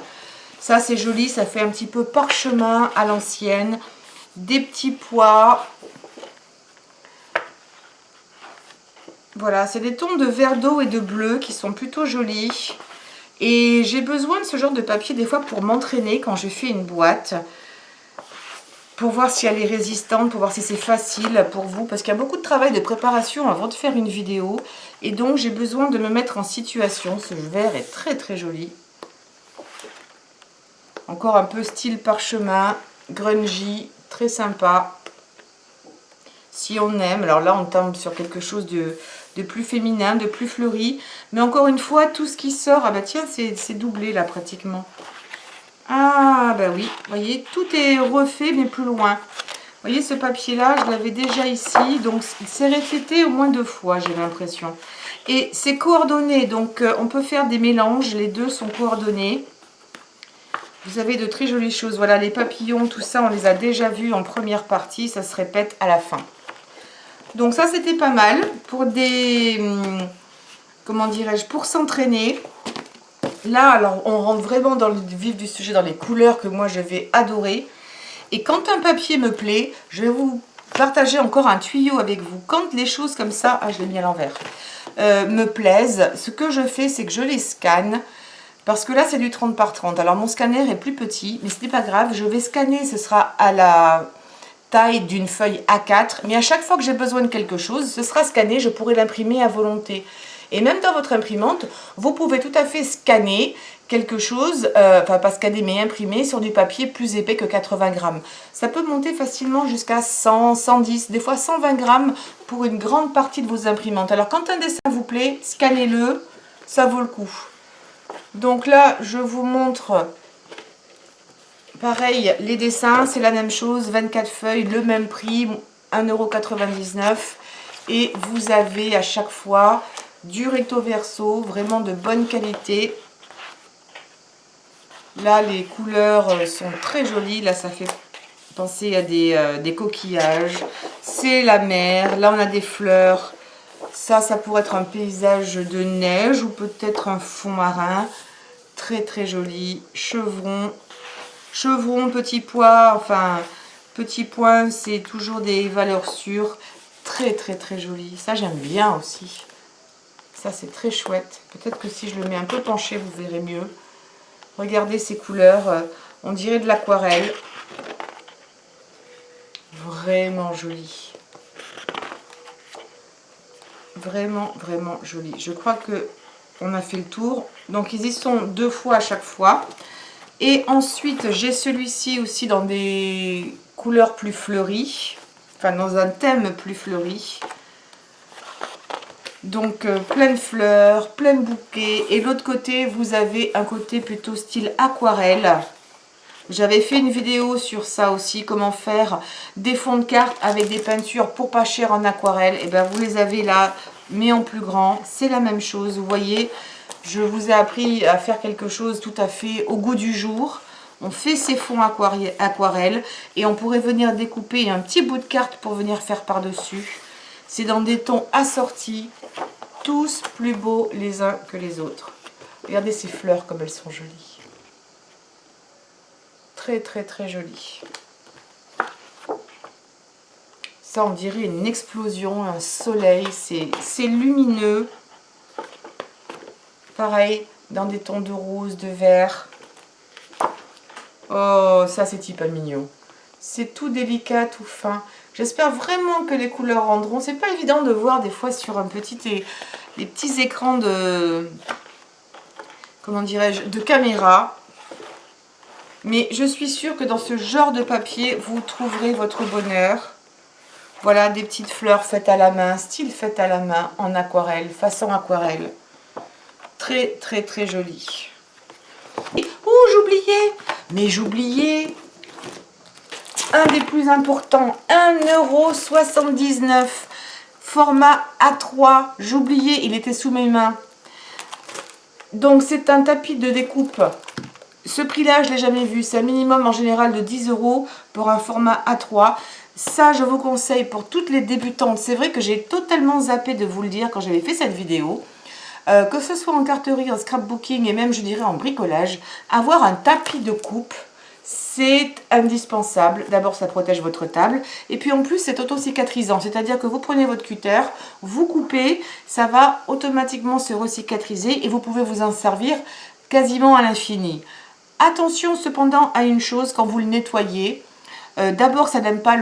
Ça, c'est joli, ça fait un petit peu parchemin à l'ancienne, des petits pois. Voilà, c'est des tons de vert d'eau et de bleu qui sont plutôt jolis. Et j'ai besoin de ce genre de papier des fois pour m'entraîner quand je fais une boîte. Pour voir si elle est résistante, pour voir si c'est facile pour vous. Parce qu'il y a beaucoup de travail de préparation avant de faire une vidéo. Et donc j'ai besoin de me mettre en situation. Ce vert est très très joli. Encore un peu style parchemin, grungy, très sympa. Si on aime, alors là on tombe sur quelque chose de plus féminin, de plus fleuri. Mais encore une fois, tout ce qui sort, ah bah tiens, c'est doublé là pratiquement. Ah bah oui, vous voyez, tout est refait mais plus loin. Vous voyez ce papier là, je l'avais déjà ici, donc il s'est répété au moins 2 fois, j'ai l'impression. Et c'est coordonné, donc on peut faire des mélanges, les deux sont coordonnés. Vous avez de très jolies choses, voilà les papillons, tout ça on les a déjà vus en première partie, ça se répète à la fin. Donc ça c'était pas mal pour des, comment dirais-je, pour s'entraîner. Là alors on rentre vraiment dans le vif du sujet, dans les couleurs que moi je vais adorer. Et quand un papier me plaît, je vais vous partager encore un tuyau avec vous. Quand les choses comme ça, ah je l'ai mis à l'envers, me plaisent, ce que je fais c'est que je les scanne. Parce que là c'est du 30 par 30. Alors mon scanner est plus petit, mais ce n'est pas grave, je vais scanner, ce sera à la taille d'une feuille A4, mais à chaque fois que j'ai besoin de quelque chose, ce sera scanné, je pourrai l'imprimer à volonté. Et même dans votre imprimante, vous pouvez tout à fait scanner quelque chose, enfin pas scanner mais imprimer sur du papier plus épais que 80 grammes. Ça peut monter facilement jusqu'à 100, 110, des fois 120 grammes pour une grande partie de vos imprimantes. Alors quand un dessin vous plaît, scannez-le, ça vaut le coup. Donc là, je vous montre... Pareil, les dessins, c'est la même chose, 24 feuilles, le même prix, 1,99 € et vous avez à chaque fois du recto verso, vraiment de bonne qualité. Là, les couleurs sont très jolies, là ça fait penser à des coquillages, c'est la mer, là on a des fleurs, ça pourrait être un paysage de neige ou peut-être un fond marin, très très joli, chevron, petit pois, enfin, petit point, c'est toujours des valeurs sûres. Très, très, très joli. Ça, j'aime bien aussi. Ça, c'est très chouette. Peut-être que si je le mets un peu penché, vous verrez mieux. Regardez ces couleurs. On dirait de l'aquarelle. Vraiment joli. Vraiment, vraiment joli. Je crois que on a fait le tour. Donc, ils y sont 2 fois à chaque fois. Et ensuite, j'ai celui-ci aussi dans des couleurs plus fleuries. Enfin, dans un thème plus fleuri. Donc, plein de fleurs, plein de bouquets. Et l'autre côté, vous avez un côté plutôt style aquarelle. J'avais fait une vidéo sur ça aussi, comment faire des fonds de cartes avec des peintures pour pas cher en aquarelle. Et bien, vous les avez là, mais en plus grand. C'est la même chose, vous voyez. Je vous ai appris à faire quelque chose tout à fait au goût du jour. On fait ces fonds aquarelles et on pourrait venir découper un petit bout de carte pour venir faire par-dessus. C'est dans des tons assortis, tous plus beaux les uns que les autres. Regardez ces fleurs comme elles sont jolies. Très très très jolies. Ça on dirait une explosion, un soleil, c'est lumineux. Pareil, dans des tons de rose, de vert. Oh, ça c'est hyper mignon. C'est tout délicat, tout fin. J'espère vraiment que les couleurs rendront. C'est pas évident de voir des fois sur un les petits écrans de... Comment dirais-je, de caméra. Mais je suis sûre que dans ce genre de papier, vous trouverez votre bonheur. Voilà, des petites fleurs faites à la main, style faites à la main, en aquarelle, façon aquarelle. Très, très, très joli. Et, oh, j'oubliais, mais j'oubliais un des plus importants, 1,79 €, format A3. J'oubliais, il était sous mes mains. Donc, c'est un tapis de découpe. Ce prix-là, je ne l'ai jamais vu. C'est un minimum en général de 10 € pour un format A3. Ça, je vous conseille pour toutes les débutantes. C'est vrai que j'ai totalement zappé de vous le dire quand j'avais fait cette vidéo. Que ce soit en carterie, en scrapbooking et même, je dirais, en bricolage, avoir un tapis de coupe, c'est indispensable. D'abord, ça protège votre table. Et puis, en plus, c'est auto-cicatrisant. C'est-à-dire que vous prenez votre cutter, vous coupez, ça va automatiquement se recicatriser et vous pouvez vous en servir quasiment à l'infini. Attention cependant à une chose quand vous le nettoyez. D'abord, ça n'aime pas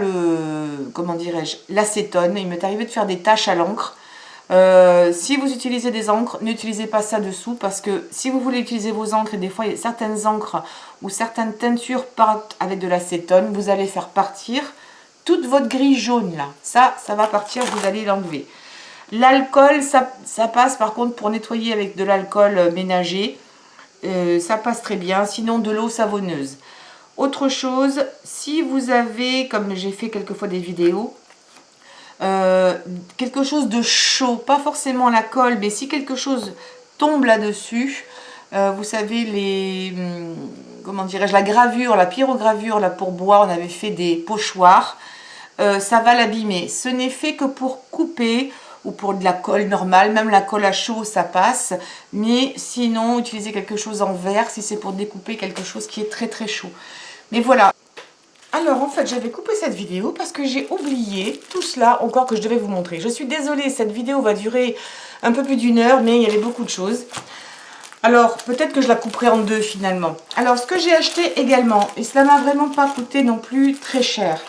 comment dirais-je, l'acétone. Il m'est arrivé de faire des taches à l'encre. Si vous utilisez des encres, n'utilisez pas ça dessous parce que si vous voulez utiliser vos encres, et des fois il y a certaines encres ou certaines teintures partent avec de l'acétone, vous allez faire partir toute votre grille jaune là. Ça va partir, vous allez l'enlever. L'alcool, ça passe par contre pour nettoyer avec de l'alcool ménager. Ça passe très bien, sinon de l'eau savonneuse. Autre chose, si vous avez, comme j'ai fait quelquefois des vidéos, quelque chose de chaud, pas forcément la colle, mais si quelque chose tombe là-dessus, vous savez, comment dirais-je, la gravure, la pyrogravure là pour bois, on avait fait des pochoirs, ça va l'abîmer. Ce n'est fait que pour couper ou pour de la colle normale, même la colle à chaud ça passe, mais sinon utilisez quelque chose en verre si c'est pour découper quelque chose qui est très très chaud. Mais voilà. Alors en fait j'avais coupé cette vidéo parce que j'ai oublié tout cela encore que je devais vous montrer. Je suis désolée, cette vidéo va durer un peu plus d'1 heure, mais il y avait beaucoup de choses. Alors peut-être que je la couperai en deux finalement. Alors ce que j'ai acheté également, et cela m'a vraiment pas coûté non plus très cher,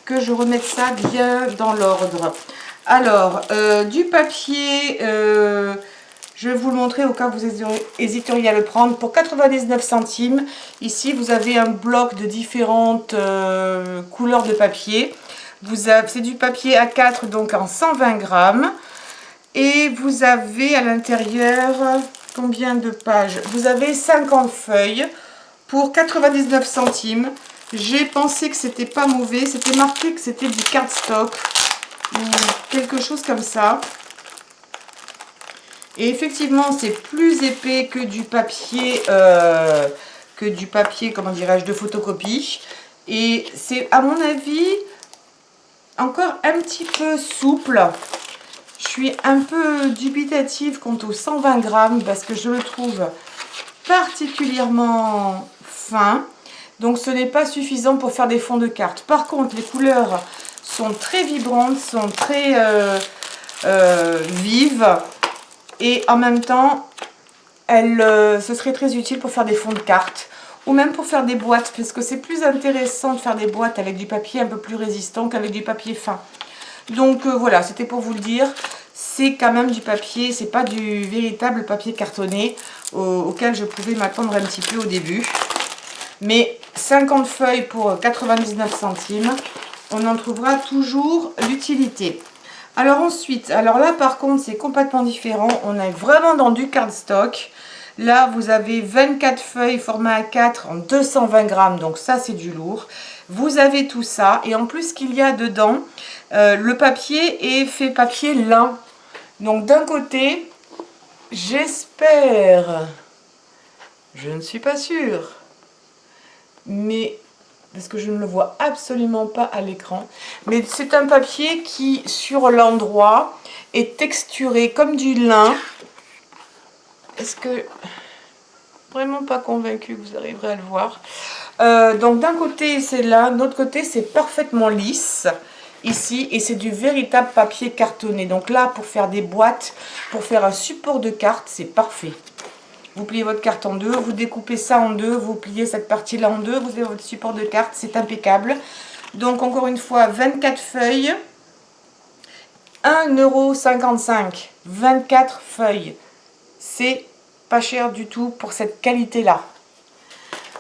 que je remette ça bien dans l'ordre. Alors du papier, je vais vous le montrer au cas où vous hésiteriez à le prendre. Pour 99 centimes, ici vous avez un bloc de différentes couleurs de papier. C'est du papier A4, donc en 120 grammes. Et vous avez à l'intérieur, combien de pages? Vous avez 50 feuilles pour 99 centimes. J'ai pensé que c'était pas mauvais. C'était marqué que c'était du cardstock ou quelque chose comme ça. Et effectivement, c'est plus épais que du papier, comment dirais-je, de photocopie. Et c'est, à mon avis, encore un petit peu souple. Je suis un peu dubitative quant aux 120 grammes parce que je le trouve particulièrement fin. Donc, ce n'est pas suffisant pour faire des fonds de cartes. Par contre, les couleurs sont très vibrantes, sont très vives. Et en même temps, ce serait très utile pour faire des fonds de cartes ou même pour faire des boîtes, parce que c'est plus intéressant de faire des boîtes avec du papier un peu plus résistant qu'avec du papier fin. Donc voilà, c'était pour vous le dire, c'est quand même du papier, c'est pas du véritable papier cartonné auquel je pouvais m'attendre un petit peu au début. Mais 50 feuilles pour 99 centimes, on en trouvera toujours l'utilité. Alors ensuite, alors là par contre c'est complètement différent, on est vraiment dans du cardstock. Là vous avez 24 feuilles format A4 en 220 grammes, donc ça c'est du lourd. Vous avez tout ça et en plus qu'il y a dedans, le papier est fait papier lin. Donc d'un côté, j'espère, je ne suis pas sûre, mais parce que je ne le vois absolument pas à l'écran. Mais c'est un papier qui, sur l'endroit, est texturé comme du lin. Est-ce que... Vraiment pas convaincue que vous arriverez à le voir. Donc d'un côté c'est lin, de l'autre côté c'est parfaitement lisse. Ici, et c'est du véritable papier cartonné. Donc là, pour faire des boîtes, pour faire un support de carte, c'est parfait. Vous pliez votre carte en deux, vous découpez ça en deux, vous pliez cette partie-là en deux, vous avez votre support de carte, c'est impeccable. Donc encore une fois, 24 feuilles, 1,55 €, 24 feuilles. C'est pas cher du tout pour cette qualité-là.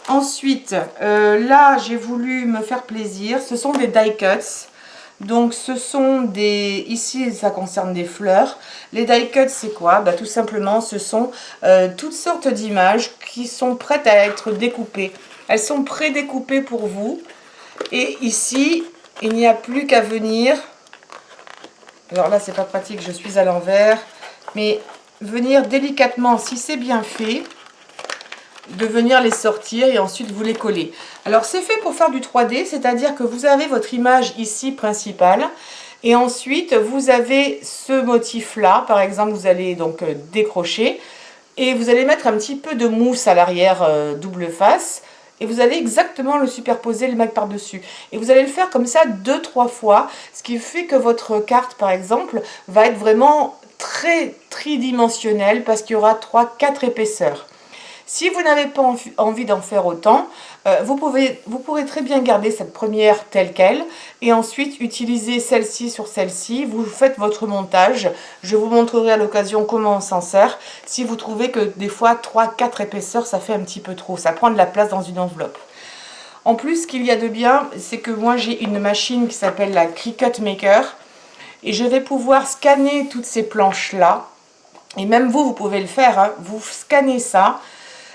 Ensuite, là, j'ai voulu me faire plaisir. Ce sont des die cuts. Donc ce sont des, ici ça concerne des fleurs. Les die cuts c'est quoi? Bah, tout simplement ce sont toutes sortes d'images qui sont prêtes à être découpées. Elles sont pré-découpées pour vous. Et ici il n'y a plus qu'à venir, alors là c'est pas pratique, je suis à l'envers, mais venir délicatement, si c'est bien fait, de venir les sortir et ensuite vous les coller. Alors c'est fait pour faire du 3D, c'est-à-dire que vous avez votre image ici principale et ensuite vous avez ce motif là, par exemple vous allez donc décrocher et vous allez mettre un petit peu de mousse à l'arrière double face et vous allez exactement le superposer, le mettre par-dessus. Et vous allez le faire comme ça 2-3 fois, ce qui fait que votre carte par exemple va être vraiment très tridimensionnelle parce qu'il y aura 3-4 épaisseurs. Si vous n'avez pas envie d'en faire autant, vous pourrez très bien garder cette première telle qu'elle et ensuite utiliser celle-ci sur celle-ci. Vous faites votre montage. Je vous montrerai à l'occasion comment on s'en sert. Si vous trouvez que des fois 3-4 épaisseurs, ça fait un petit peu trop. Ça prend de la place dans une enveloppe. En plus, ce qu'il y a de bien, c'est que moi j'ai une machine qui s'appelle la Cricut Maker et je vais pouvoir scanner toutes ces planches-là. Et même vous, vous pouvez le faire, hein. Vous scannez ça.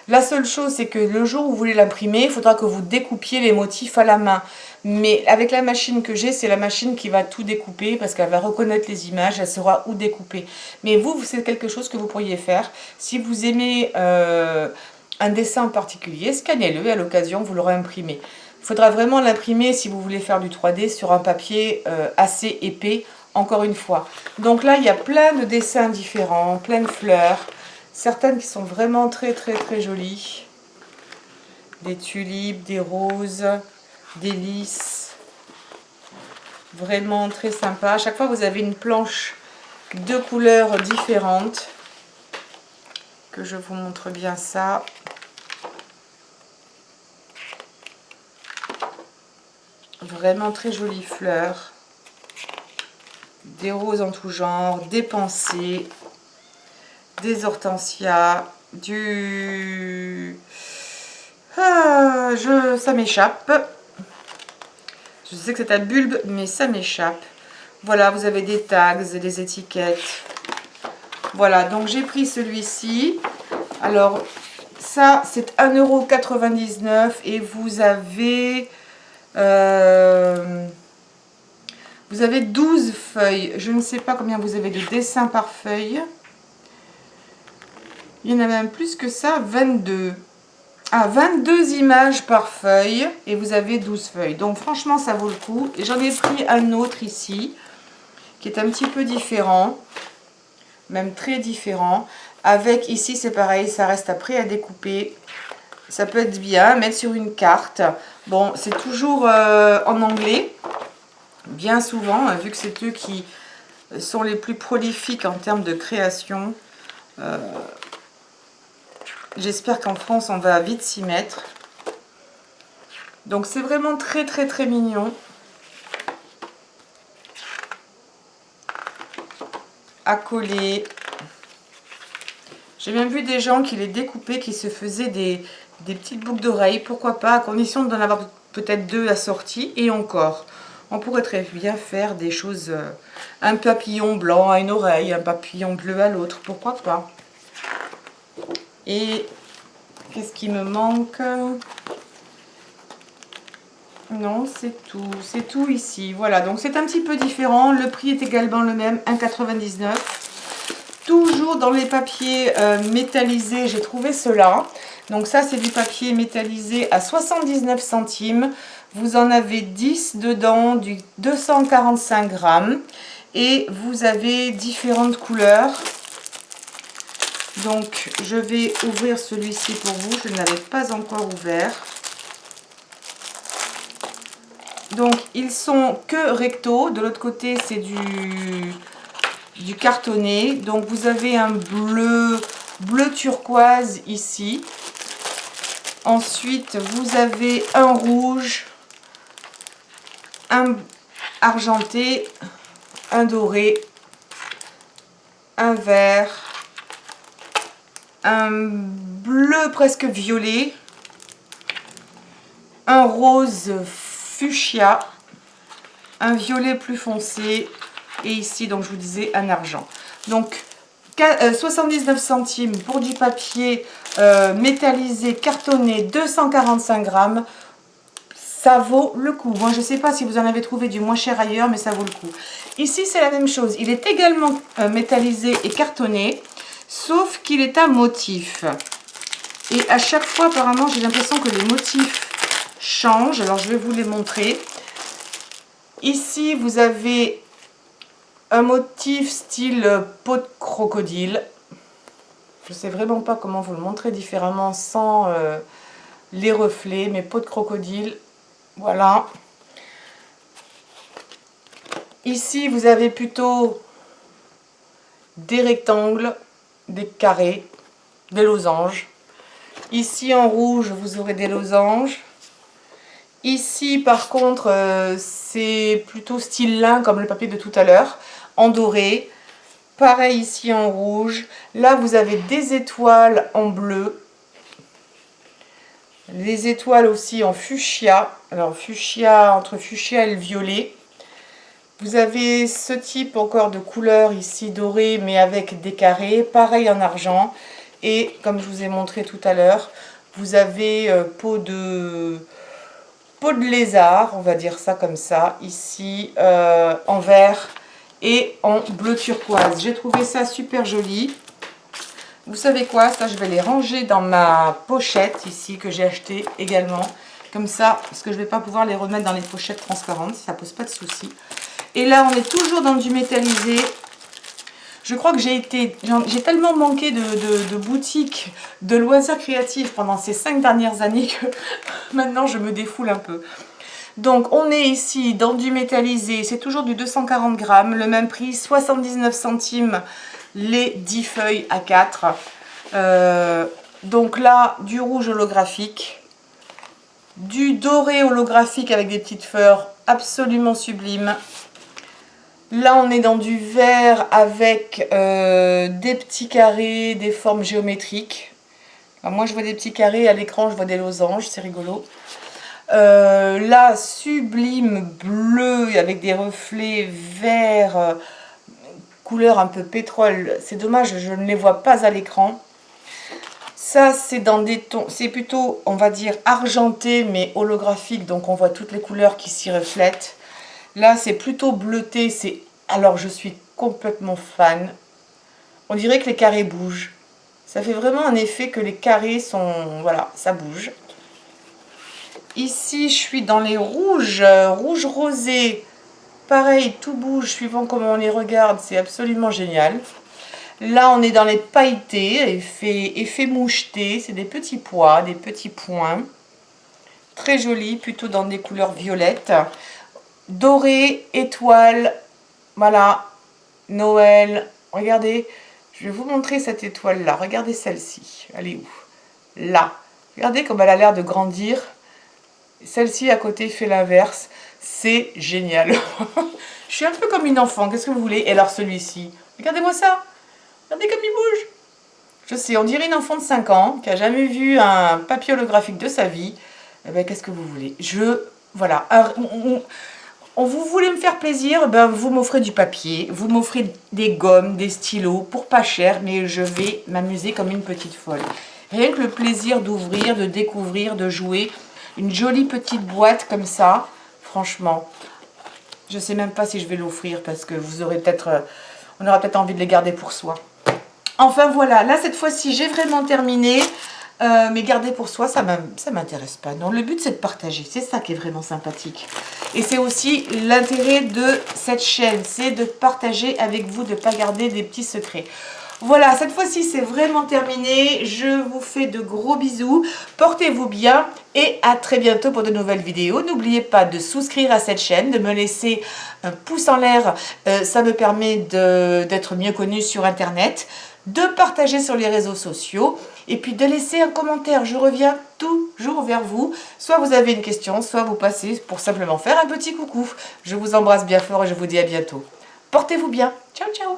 La seule chose, c'est que le jour où vous voulez l'imprimer, il faudra que vous découpiez les motifs à la main. Mais avec la machine que j'ai, c'est la machine qui va tout découper parce qu'elle va reconnaître les images, elle saura où découper. Mais vous, c'est quelque chose que vous pourriez faire. Si vous aimez un dessin en particulier, scannez-le et à l'occasion, vous l'aurez imprimé. Il faudra vraiment l'imprimer si vous voulez faire du 3D sur un papier assez épais, encore une fois. Donc là, il y a plein de dessins différents, plein de fleurs. Certaines qui sont vraiment très jolies. Des tulipes, des roses, des lys. Vraiment très sympa. À chaque fois, vous avez une planche de couleurs différentes. Que je vous montre bien ça. Vraiment très jolies fleurs. Des roses en tout genre, des pensées. Des hortensias, ça m'échappe. Je sais que c'est un bulbe, mais ça m'échappe. Voilà, vous avez des tags, des étiquettes. Voilà, donc j'ai pris celui-ci. Alors, ça, c'est 1,99 € et vous avez 12 feuilles. Je ne sais pas combien vous avez de dessins par feuille. Il y en a même plus que ça, 22. Ah, 22 images par feuille et vous avez 12 feuilles. Donc franchement, ça vaut le coup. Et j'en ai pris un autre ici, qui est un petit peu différent, même très différent. Avec ici, c'est pareil, ça reste après à découper. Ça peut être bien, mettre sur une carte. Bon, c'est toujours en anglais, bien souvent, vu que c'est eux qui sont les plus prolifiques en termes de création. J'espère qu'en France, on va vite s'y mettre. Donc, c'est vraiment très mignon. À coller. J'ai même vu des gens qui les découpaient, qui se faisaient des petites boucles d'oreilles. Pourquoi pas, à condition d'en avoir peut-être 2 assorties. Et encore, on pourrait très bien faire des choses... un papillon blanc à une oreille, un papillon bleu à l'autre. Pourquoi pas. Et qu'est-ce qui me manque? Non, c'est tout ici. Voilà, donc c'est un petit peu différent. Le prix est également le même, 1,99 €. Toujours dans les papiers métallisés, j'ai trouvé cela. Donc ça, c'est du papier métallisé à 79 centimes. Vous en avez 10 dedans, du 245 grammes. Et vous avez différentes couleurs. Donc, je vais ouvrir celui-ci pour vous. Je ne l'avais pas encore ouvert. Donc, ils sont que recto. De l'autre côté, c'est du cartonné. Donc, vous avez un bleu turquoise ici. Ensuite, vous avez un rouge, un argenté, un doré, un vert, un bleu presque violet, un rose fuchsia un violet plus foncé et ici, donc je vous disais, un argent. Donc 79 centimes pour du papier métallisé, cartonné, 245 grammes. Ça vaut le coup. Moi, je ne sais pas si vous en avez trouvé du moins cher ailleurs, mais ça vaut le coup. Ici, c'est la même chose. Il est également métallisé et cartonné, sauf qu'il est à motif. Et à chaque fois, apparemment, j'ai l'impression que les motifs changent. Alors, je vais vous les montrer. Ici, vous avez un motif style peau de crocodile. Je ne sais vraiment pas comment vous le montrer différemment sans les reflets, mais peau de crocodile. Voilà. Ici, vous avez plutôt des rectangles, des carrés, des losanges. Ici, en rouge, vous aurez des losanges. Ici, par contre, c'est plutôt style lin, comme le papier de tout à l'heure, en doré. Pareil ici en rouge. Là, vous avez des étoiles en bleu. Les étoiles aussi en fuchsia. Alors, fuchsia, entre fuchsia et le violet. Vous avez ce type encore de couleur ici doré, mais avec des carrés. Pareil en argent. Et comme je vous ai montré tout à l'heure, vous avez peau de lézard, on va dire ça comme ça. Ici, en vert et en bleu turquoise. J'ai trouvé ça super joli. Vous savez quoi, ça je vais les ranger dans ma pochette ici que j'ai acheté également. Comme ça, parce que je ne vais pas pouvoir les remettre dans les pochettes transparentes, ça pose pas de souci. Et là, on est toujours dans du métallisé. Je crois que j'ai tellement manqué de boutiques, de loisirs créatifs pendant ces 5 dernières années que maintenant je me défoule un peu. Donc on est ici dans du métallisé, c'est toujours du 240 grammes, le même prix, 79 centimes les 10 feuilles à 4. Donc là, du rouge holographique, du doré holographique avec des petites fleurs absolument sublimes. Là, on est dans du vert avec des petits carrés, des formes géométriques. Alors, moi, je vois des petits carrés, à l'écran, je vois des losanges, c'est rigolo. Là, sublime bleu avec des reflets verts, couleur un peu pétrole. C'est dommage, je ne les vois pas à l'écran. Ça, c'est dans des tons, c'est plutôt, on va dire, argenté, mais holographique. Donc, on voit toutes les couleurs qui s'y reflètent. Là, c'est plutôt bleuté. Alors, je suis complètement fan. On dirait que les carrés bougent. Ça fait vraiment un effet que les carrés sont... Voilà, ça bouge. Ici, je suis dans les rouges, rouge rosé. Pareil, tout bouge suivant comment on les regarde. C'est absolument génial. Là, on est dans les pailletés, effet moucheté. C'est des petits pois, des petits points. Très joli, plutôt dans des couleurs violettes. Doré, étoile. Voilà, Noël. Regardez, je vais vous montrer cette étoile-là. Regardez celle-ci. Elle est où? Là. Regardez comme elle a l'air de grandir. Celle-ci à côté fait l'inverse. C'est génial. Je suis un peu comme une enfant. Qu'est-ce que vous voulez? Et alors celui-ci, regardez-moi ça. Regardez comme il bouge. Je sais, on dirait une enfant de 5 ans qui n'a jamais vu un papier holographique de sa vie. Eh ben, qu'est-ce que vous voulez? Voilà. Vous voulez me faire plaisir, ben vous m'offrez du papier, vous m'offrez des gommes, des stylos pour pas cher, mais je vais m'amuser comme une petite folle. Rien que le plaisir d'ouvrir, de découvrir, de jouer. Une jolie petite boîte comme ça, franchement, je sais même pas si je vais l'offrir parce que vous aurez peut-être, on aura peut-être envie de les garder pour soi. Enfin voilà, là cette fois-ci j'ai vraiment terminé, mais garder pour soi ça m'intéresse pas. Non, le but c'est de partager, c'est ça qui est vraiment sympathique. Et c'est aussi l'intérêt de cette chaîne, c'est de partager avec vous, de ne pas garder des petits secrets. Voilà, cette fois-ci, c'est vraiment terminé. Je vous fais de gros bisous. Portez-vous bien et à très bientôt pour de nouvelles vidéos. N'oubliez pas de souscrire à cette chaîne, de me laisser un pouce en l'air. Ça me permet d'être mieux connue sur Internet, de partager sur les réseaux sociaux et puis de laisser un commentaire. Je reviens toujours vers vous. Soit vous avez une question, soit vous passez pour simplement faire un petit coucou. Je vous embrasse bien fort et je vous dis à bientôt. Portez-vous bien. Ciao, ciao.